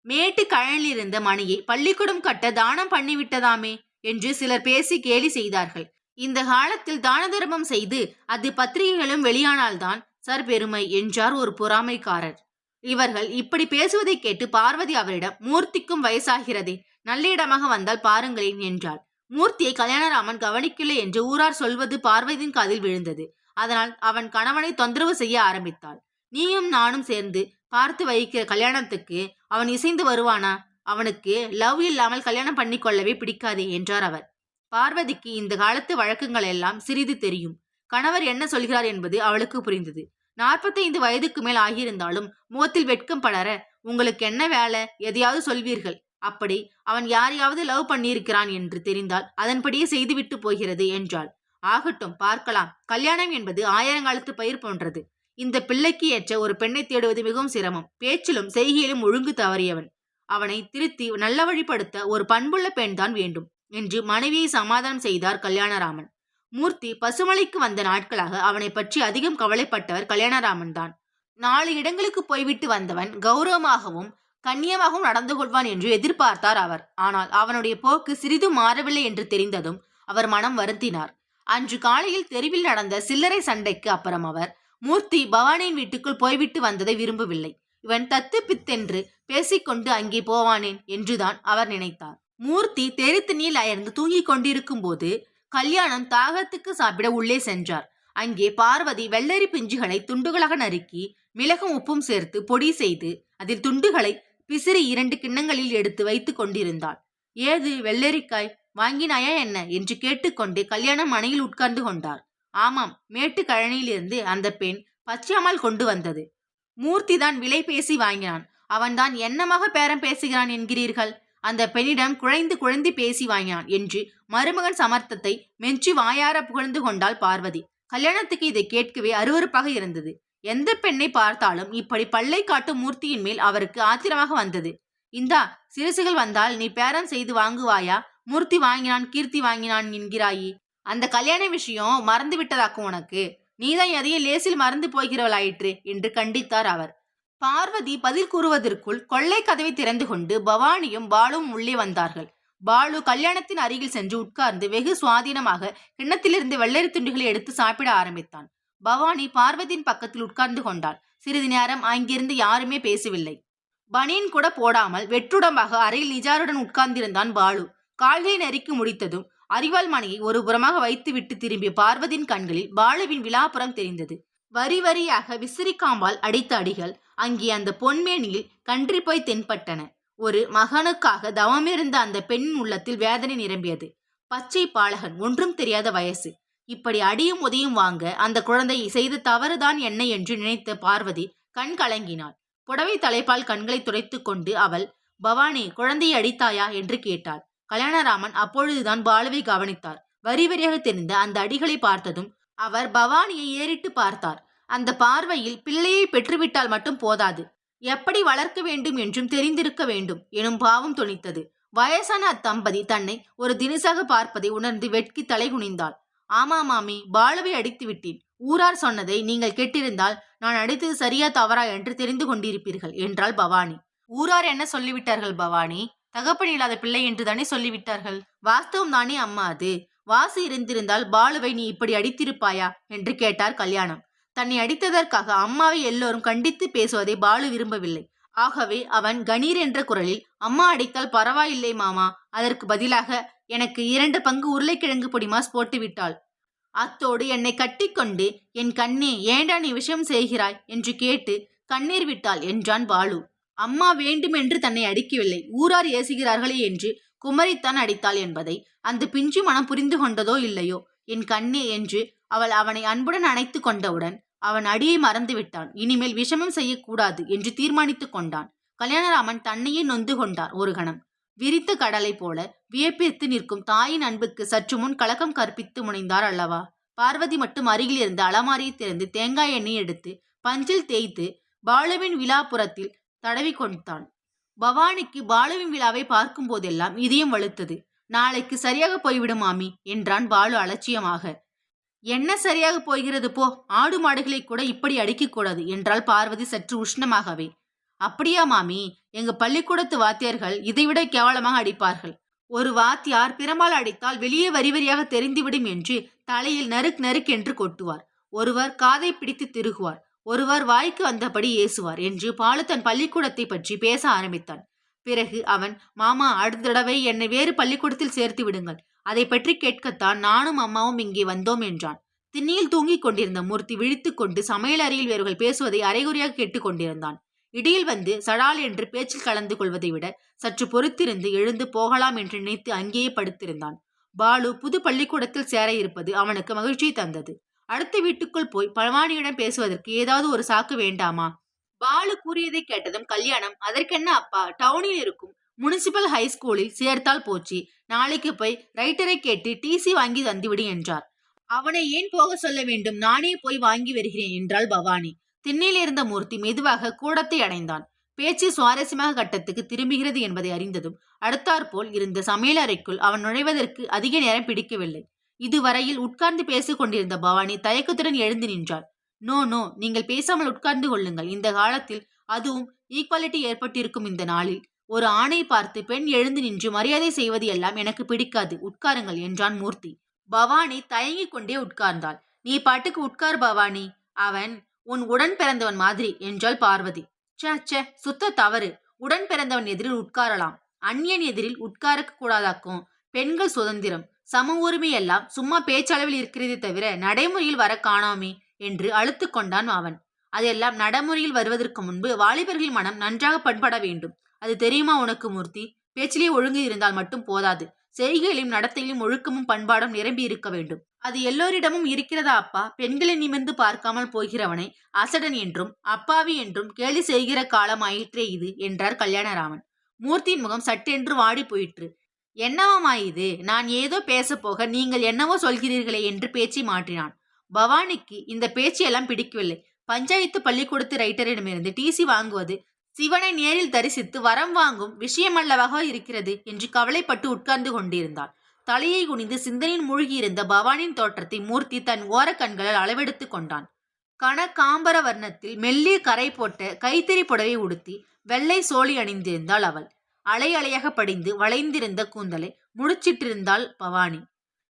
மேட்டு கழனில் இருந்த மணியை பள்ளிக்கூடம் கட்ட தானம் பண்ணிவிட்டதாமே என்று சிலர் பேசி கேலி செய்தார்கள். இந்த காலத்தில் தான தர்மம் செய்து அது பத்திரிகைகளும் வெளியானால்தான் சார் பெருமை என்றார் ஒரு பொறாமைக்காரர். இவர்கள் இப்படி பேசுவதை கேட்டு பார்வதி அவரிடம், மூர்த்திக்கும் வயசாகிறதே, நல்ல இடமாக வந்தால் பாருங்களேன் என்றாள். மூர்த்தியை கல்யாணராமன் கவனிக்கலை என்று ஊரார் சொல்வது பார்வதியின் காதில் விழுந்தது. அதனால் அவன் கணவனை தொந்தரவு செய்ய ஆரம்பித்தாள். நீயும் நானும் சேர்ந்து பார்த்து வைக்கிற கல்யாணத்துக்கு அவன் இசைந்து வருவானா? அவனுக்கு லவ் இல்லாமல் கல்யாணம் பண்ணி கொள்ளவே பிடிக்காதே என்றார் அவர். பார்வதிக்கு இந்த காலத்து வழக்கங்கள் எல்லாம் சிறிது தெரியும். கணவர் என்ன சொல்கிறார் என்பது அவளுக்கு புரிந்தது. 45 வயதுக்கு மேல் ஆகியிருந்தாலும் முகத்தில் வெட்கம் படர, உங்களுக்கு என்ன வேலை, எதையாவது சொல்வீர்கள். அப்படி அவன் யாரையாவது லவ் பண்ணியிருக்கிறான் என்று தெரிந்தால் அதன்படியே செய்துவிட்டு போகிறது என்றாள். ஆகட்டும், பார்க்கலாம். கல்யாணம் என்பது ஆயிரங்காலத்து பயிர் போன்றது. இந்த பிள்ளைக்கு ஏற்ற ஒரு பெண்ணை தேடுவது மிகவும் சிரமம். பேச்சிலும் செய்கையிலும் ஒழுங்கு தவறியவன். அவனை திருத்தி நல்ல வழிப்படுத்த ஒரு பண்புள்ள பெண் தான் வேண்டும் என்று மனைவியை சமாதானம் செய்தார் கல்யாணராமன். மூர்த்தி பசுமலைக்கு வந்த நாட்களாக அவனை பற்றி அதிகம் கவலைப்பட்டவர் கல்யாணராமன் தான். 4 இடங்களுக்கு போய்விட்டு வந்தவன் கௌரவமாகவும் கண்ணியமாகவும் நடந்து கொள்வான் என்று எதிர்பார்த்தார் அவர். ஆனால் அவனுடைய போக்கு சிறிதும் மாறவில்லை என்று தெரிந்ததும் அவர் மனம் வருந்தினார். அன்று காலையில் தெருவில் நடந்த சில்லறை சண்டைக்கு அப்புறம் அவர் மூர்த்தி பவானியின் வீட்டுக்குள் போய்விட்டு வந்ததை விரும்பவில்லை. இவன் தத்து பித்தென்று பேசிக்கொண்டு அங்கே போவானேன் என்றுதான் அவர் நினைத்தார். மூர்த்தி தெருத்தண்ணியில் அயர்ந்து தூங்கிக் கொண்டிருக்கும் போது கல்யாணம் தாகத்துக்கு சாப்பிட உள்ளே சென்றார். அங்கே பார்வதி வெள்ளரி பிஞ்சுகளை துண்டுகளாக நறுக்கி மிளகும் உப்பும் சேர்த்து பொடி செய்து அதில் துண்டுகளை பிசிறி 2 கிண்ணங்களில் எடுத்து வைத்துக் கொண்டிருந்தாள். ஏது வெள்ளரிக்காய் வாங்கினாயா என்ன என்று கேட்டுக்கொண்டு கல்யாணம் மனையில் உட்கார்ந்து கொண்டார். ஆமாம், மேட்டு கழனியிலிருந்து அந்த பெண் பச்சையம்மாள் கொண்டு வந்தது. மூர்த்தி தான் விலை பேசி வாங்கினான். அவன்தான் என்னமாக பேரம் பேசுகிறான் என்கிறீர்கள்? அந்த பெண்ணிடம் குழைந்து குழைந்து பேசி வாங்கினான் என்று மருமகன் சமர்த்தத்தை மெஞ்சி வாயார புகழ்ந்து கொண்டாள் பார்வதி. கல்யாணத்துக்கு இதை கேட்கவே அருவருப்பாக இருந்தது. எந்த பெண்ணை பார்த்தாலும் இப்படி பல்லை காட்டும் மூர்த்தியின் மேல் அவருக்கு ஆத்திரமாக வந்தது. இந்தா சிறுசுகள் வந்தால் நீ பேரம் செய்து வாங்குவாயா? மூர்த்தி வாங்கினான், கீர்த்தி வாங்கினான் என்கிறாயே. அந்த கல்யாண விஷயம் மறந்து விட்டதாக்கும் உனக்கு. நீதான் எதையும் லேசில் மறந்து போகிறவளாயிற்று என்று கண்டித்தார் அவர். பார்வதி பதில் கூறுவதற்குள் கொள்ளை கதவை திறந்து கொண்டு பவானியும் பாலுவும் உள்ளே வந்தார்கள். பாலு கல்யாணத்தின் அருகில் சென்று உட்கார்ந்து வெகு சுவாதீனமாக கிண்ணத்திலிருந்து வெள்ளரி துண்டுகளை எடுத்து சாப்பிட ஆரம்பித்தான். பவானி பார்வதியின் பக்கத்தில் உட்கார்ந்து கொண்டாள். சிறிது நேரம் அங்கிருந்து யாருமே பேசவில்லை. பனியன் கூட போடாமல் வெற்றுடம்பாக அறையில் நிஜாருடன் உட்கார்ந்திருந்தான் பாலு. கால்களை நெருக்கி முடித்ததும் அரிவாள் மணியை ஒரு புறமாக வைத்துவிட்டு திரும்பிய பார்வதியின் கண்களில் பாலுவின் விலாப்புறம் தெரிந்தது. வரி வரியாக விசிறிக்காம்பால் அடித்த அடிகள் அங்கே அந்த பொன்மேனியில் கன்றி போய் தென்பட்டன. ஒரு மகனுக்காக தவமிருந்த அந்த பெண்ணின் உள்ளத்தில் வேதனை நிரம்பியது. பச்சை பாலகன், ஒன்றும் தெரியாத வயசு. இப்படி அடியும் உதையும் வாங்க அந்த குழந்தை செய்த தவறுதான் என்ன என்று நினைத்த பார்வதி கண் கலங்கினாள். புடவை தலைப்பால் கண்களை துடைத்து கொண்டு அவள், பவானி, குழந்தையை அடித்தாயா என்று கேட்டாள். கல்யாணராமன் அப்பொழுதுதான் பாலுவை கவனித்தார். வரி வரியாக தெரிந்த அந்த அடிகளை பார்த்ததும் அவர் பவானியை ஏறிட்டு பார்த்தார். அந்த பார்வையில் பிள்ளையை பெற்றுவிட்டால் மட்டும் போதாது, எப்படி வளர்க்க வேண்டும் என்றும் தெரிந்திருக்க வேண்டும் எனும் பாவம் துணித்தது. வயசான அத்தம்பதி தன்னை ஒரு தினசாக பார்ப்பதை உணர்ந்து வெட்கி தலை குனிந்தாள். ஆமா மாமி, பாலுவை அடித்து விட்டேன். ஊரார் சொன்னதை நீங்கள் கேட்டிருந்தால் நான் அடித்தது சரியா தவறா என்று தெரிந்து கொண்டிருப்பீர்கள் என்றாள் பவானி. ஊரார் என்ன சொல்லிவிட்டார்கள் பவானி? தகப்பன் இல்லாத பிள்ளை என்று தானே சொல்லிவிட்டார்கள். வாஸ்தவம் தானே அம்மா அது. வாசு இருந்திருந்தால் பாலுவை நீ இப்படி அடித்திருப்பாயா என்று கேட்டார் கல்யாணம். தன்னை அடித்ததற்காக அம்மாவை எல்லோரும் கண்டித்து பேசுவதை பாலு விரும்பவில்லை. ஆகவே அவன் கணீர் என்ற குரலில், அம்மா அடித்தால் பரவாயில்லை மாமா, அதற்கு பதிலாக எனக்கு 2 பங்கு உருளைக்கிழங்கு பொடிமாஸ் போட்டு விட்டாள். அத்தோடு என்னை கட்டிக்கொண்டு, என் கண்ணே ஏண்டா நீ விஷயம் செய்கிறாய் என்று கேட்டு கண்ணீர் விட்டாள் என்றான் பாலு. அம்மா வேண்டுமென்று தன்னை அடிக்கவில்லை, ஊரார் ஏசுகிறார்களே என்று குமரித்தான் அடித்தாள் என்பதை அந்த பிஞ்சு மனம் புரிந்து கொண்டதோ இல்லையோ. என் கண்ணே என்று அவள் அவனை அன்புடன் அணைத்து கொண்டவுடன் அவன் அடியை மறந்து விட்டான். இனிமேல் விஷமம் செய்யக்கூடாது என்று தீர்மானித்து கொண்டான். கல்யாணராமன் தன்னையே நொந்து கொண்டார். ஒரு கணம் விரித்த கடலை போல வியப்பித்து நிற்கும் தாயின் அன்புக்கு சற்று முன் கலக்கம் கற்பித்து முனைந்தார் அல்லவா. பார்வதி மட்டும் அருகில் இருந்து அலமாரியை திறந்து தேங்காய் எண்ணெய் எடுத்து பஞ்சில் தேய்த்து பாலுவின் விழாப்புறத்தில் தடவி கொண்டான். பவானிக்கு பாலுவின் விழாவை பார்க்கும் போதெல்லாம் இதயம் வலுத்தது. நாளைக்கு சரியாக போய்விடும் மாமி என்றான் பாலு அலட்சியமாக. என்ன சரியாக போகிறது போ, ஆடு மாடுகளை கூட இப்படி அடிக்கக்கூடாது என்றாள் பார்வதி சற்று உஷ்ணமாகவே. அப்படியா மாமி? எங்க பள்ளிக்கூடத்து வாத்தியார்கள் இதைவிட கேவலமாக அடிப்பார்கள். ஒரு வாத்தியார் பிரமால் அடித்தால் வெளியே வரி வரியாக தெரிந்துவிடும் என்று தலையில் நறுக் நறுக் என்று கொட்டுவார். ஒருவர் காதை பிடித்து திருகுவார், ஒருவர் வாய்க்கு வந்தபடி ஏசுவார் என்று பாலு தன் பள்ளிக்கூடத்தை பற்றி பேச ஆரம்பித்தான். பிறகு அவன், மாமா, அடுத்த தடவை என்னை வேறு பள்ளிக்கூடத்தில் சேர்த்து விடுங்கள், அதை பற்றி கேட்கத்தான் நானும் அம்மாவும் இங்கே வந்தோம் என்றான். திண்ணியில் தூங்கிக் கொண்டிருந்த மூர்த்தி விழித்து கொண்டு சமையல் அறையில் வேறுகள் பேசுவதை அரைகுறையாக கேட்டுக் கொண்டிருந்தான். இடையில் வந்து சடால் என்று பேச்சில் கலந்து கொள்வதை விட சற்று பொறுத்திருந்து எழுந்து போகலாம் என்று நினைத்து அங்கேயே படுத்திருந்தான். பாலு புது பள்ளிக்கூடத்தில் சேர இருப்பது அவனுக்கு மகிழ்ச்சியை தந்தது. அடுத்த வீட்டுக்குள் போய் பவானியிடம் பேசுவதற்கு ஏதாவது ஒரு சாக்கு வேண்டாமா? பாலு கூறியதை கேட்டதும் கல்யாணம், அதற்கென்ன அப்பா, டவுனில் இருக்கும் முனிசிபல் ஹைஸ்கூலில் சேர்த்தால் போச்சு, நாளைக்கு போய் ரைட்டரை கேட்டு டிசி வாங்கி தந்துவிடு என்றார். அவனை ஏன் போக சொல்ல வேண்டும், நானே போய் வாங்கி வருகிறேன் என்றாள் பவானி. திண்ணையில் இருந்த மூர்த்தி மெதுவாக கூடத்தை அடைந்தான். பேச்சு சுவாரஸ்யமாக கட்டத்துக்கு திரும்புகிறது என்பதை அறிந்ததும் அடுத்தாற்போல் இருந்த சமையல் அறைக்குள் அவன் நுழைவதற்கு அதிக நேரம் பிடிக்கவில்லை. இதுவரையில் உட்கார்ந்து பேசிக் கொண்டிருந்த பவானி தயக்கத்துடன் எழுந்து நின்றாள். நோ நோ, நீங்கள் பேசாமல் உட்கார்ந்து கொள்ளுங்கள். இந்த காலத்தில், அதுவும் ஈக்வாலிட்டி ஏற்பட்டிருக்கும் இந்த நாளில், ஒரு ஆணை பார்த்து பெண் எழுந்து நின்று மரியாதை செய்வது எல்லாம் எனக்கு பிடிக்காது, உட்காருங்கள் என்றான் மூர்த்தி. பவானி தயங்கிக் கொண்டே உட்கார்ந்தாள். நீ பாட்டுக்கு உட்கார் பவானி, அவன் உன் உடன் பிறந்தவன் மாதிரி என்றாள் பார்வதி. சே, சுத்த தவறு. உடன் பிறந்தவன் எதிரில் உட்காரலாம், அந்நியன் எதிரில் உட்காரக்க கூடாதாக்கும். பெண்கள் சுதந்திரம், சம உரிமை எல்லாம் சும்மா பேச்சளவில் இருக்கிறதே தவிர நடைமுறையில் வர காணாமே என்று அழுத்து கொண்டான் அவன். அதெல்லாம் நடைமுறையில் வருவதற்கு முன்பு வாலிபர்கள் மனம் நன்றாக பண்பட வேண்டும். அது தெரியுமா உனக்கு மூர்த்தி? பேச்சிலே ஒழுங்கு இருந்தால் மட்டும் போதாது. செய்கையிலும் நடத்தையிலும் ஒழுக்கமும் பண்பாடும் நிரம்பி இருக்க வேண்டும். அது எல்லோரிடமும் இருக்கிறதா அப்பா? பெண்களை நிமிர்ந்து பார்க்காமல் போகிறவனை அசடன் என்றும் அப்பாவி என்றும் கேலி செய்கிற காலம் ஆயிற்றே இது என்றார் கல்யாணராமன். மூர்த்தியின் முகம் சட்டென்று வாடி போயிற்று. என்னவமாயுது? நான் ஏதோ பேச போக நீங்கள் என்னவோ சொல்கிறீர்களே என்று பேச்சை மாற்றினான். பவானிக்கு இந்த பேச்சையெல்லாம் பிடிக்கவில்லை. பஞ்சாயத்து பள்ளிக்கூடத்து ரைட்டரிடமிருந்து டிசி வாங்குவது சிவனை நேரில் தரிசித்து வரம் வாங்கும் விஷயமல்லவாக இருக்கிறது என்று கவலைப்பட்டு உட்கார்ந்து கொண்டிருந்தாள். தலையை குனிந்து சிந்தனையில் மூழ்கியிருந்த பவானின் தோற்றத்தை மூர்த்தி தன் ஓர கண்களால் அளவெடுத்து கொண்டான். கனகாம்பர வர்ணத்தில் மெல்லிய கரை போட்ட கைத்தறி புடவை உடுத்தி வெள்ளை சோழி அணிந்திருந்தாள் அவள். அலை அலையாக படிந்து வளைந்திருந்த கூந்தலை முடிச்சிட்டிருந்தாள் பவானி.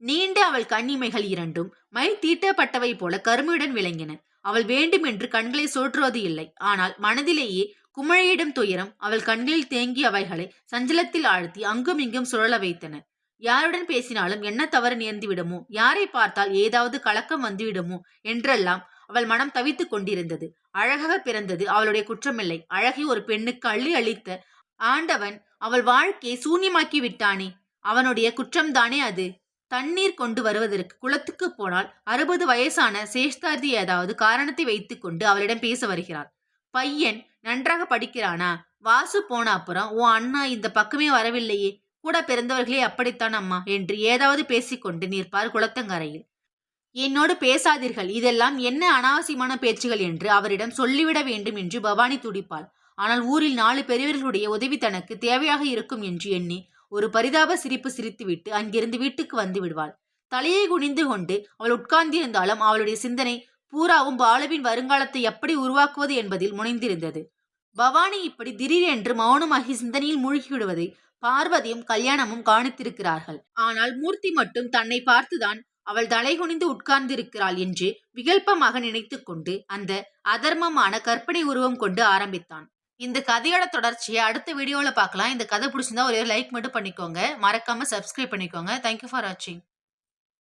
நீண்ட அவள் கண்ணிமைகள் இரண்டும் மை தீட்டப்பட்டவை போல கருமையுடன் விளங்கின. அவள் வேண்டும் என்று கண்களை சோற்றுவது இல்லை. ஆனால் மனதிலேயே குமழையிடும் துயரம் அவள் கண்களில் தேங்கிய அவைகளை சஞ்சலத்தில் ஆழ்த்தி அங்கும் இங்கும் சுழல வைத்தன. யாருடன் பேசினாலும் என்ன தவறு நேர்ந்துவிடுமோ, யாரை பார்த்தால் ஏதாவது கலக்கம் வந்துவிடுமோ என்றெல்லாம் அவள் மனம் தவித்துக் கொண்டிருந்தது. அழகாக பிறந்தது அவளுடைய குற்றமில்லை. அழகை ஒரு பெண்ணுக்கு அள்ளி அளித்த ஆண்டவன் அவள் வாழ்க்கையை சூன்யமாக்கி விட்டானே, அவனுடைய குற்றம்தானே அது. தண்ணீர் கொண்டு வருவதற்கு குளத்துக்கு போனால் 60 வயசான சேஷ்தார்த்தி ஏதாவது காரணத்தை வைத்துக் கொண்டு அவளிடம் பேச வருகிறாள். பையன் நன்றாக படிக்கிறானா? வாசு போன அப்புறம் உன் அண்ணா இந்த பக்கமே வரவில்லையே, கூட பிறந்தவர்களே அப்படித்தான் அம்மா என்று ஏதாவது பேசிக்கொண்டு நிற்பார் குளத்தங்கரையில். என்னோடு பேசாதீர்கள், இதெல்லாம் என்ன அனாவசியமான பேச்சுகள் என்று அவரிடம் சொல்லிவிட வேண்டும் என்று பவானி துடிப்பாள். ஆனால் ஊரில் 4 பெரியவர்களுடைய உதவி தனக்கு தேவையாக இருக்கும் என்று எண்ணி ஒரு பரிதாப சிரிப்பு சிரித்துவிட்டு அங்கிருந்து வீட்டுக்கு வந்து விடுவாள். தலையை குனிந்து கொண்டு அவள் உட்கார்ந்திருந்தாலும் அவளுடைய சிந்தனை பூராவும் பாலுவின் வருங்காலத்தை எப்படி உருவாக்குவது என்பதில் முனைந்திருந்தது. பவானி இப்படி திடீரென்று மௌனமாகி சிந்தனையில் மூழ்கிவிடுவதை பார்வதியும் கல்யாணமும் கவனித்திருக்கிறார்கள். ஆனால் மூர்த்தி மட்டும் தன்னை பார்த்துதான் அவள் தலை குனிந்து உட்கார்ந்திருக்கிறாள் என்று விகல்பமாக நினைத்து கொண்டு அந்த அதர்மமான கற்பனை உருவம் கொண்டு ஆரம்பித்தான். இந்த கதையோட தொடர்ச்சியை அடுத்த வீடியோவில் பார்க்கலாம். இந்த கதை பிடிச்சிருந்தா ஒரே லைக் மட்டும் பண்ணிக்கோங்க. மறக்காம சப்ஸ்கிரைப் பண்ணிக்கோங்க. தேங்க்யூ ஃபார் வாட்சிங்.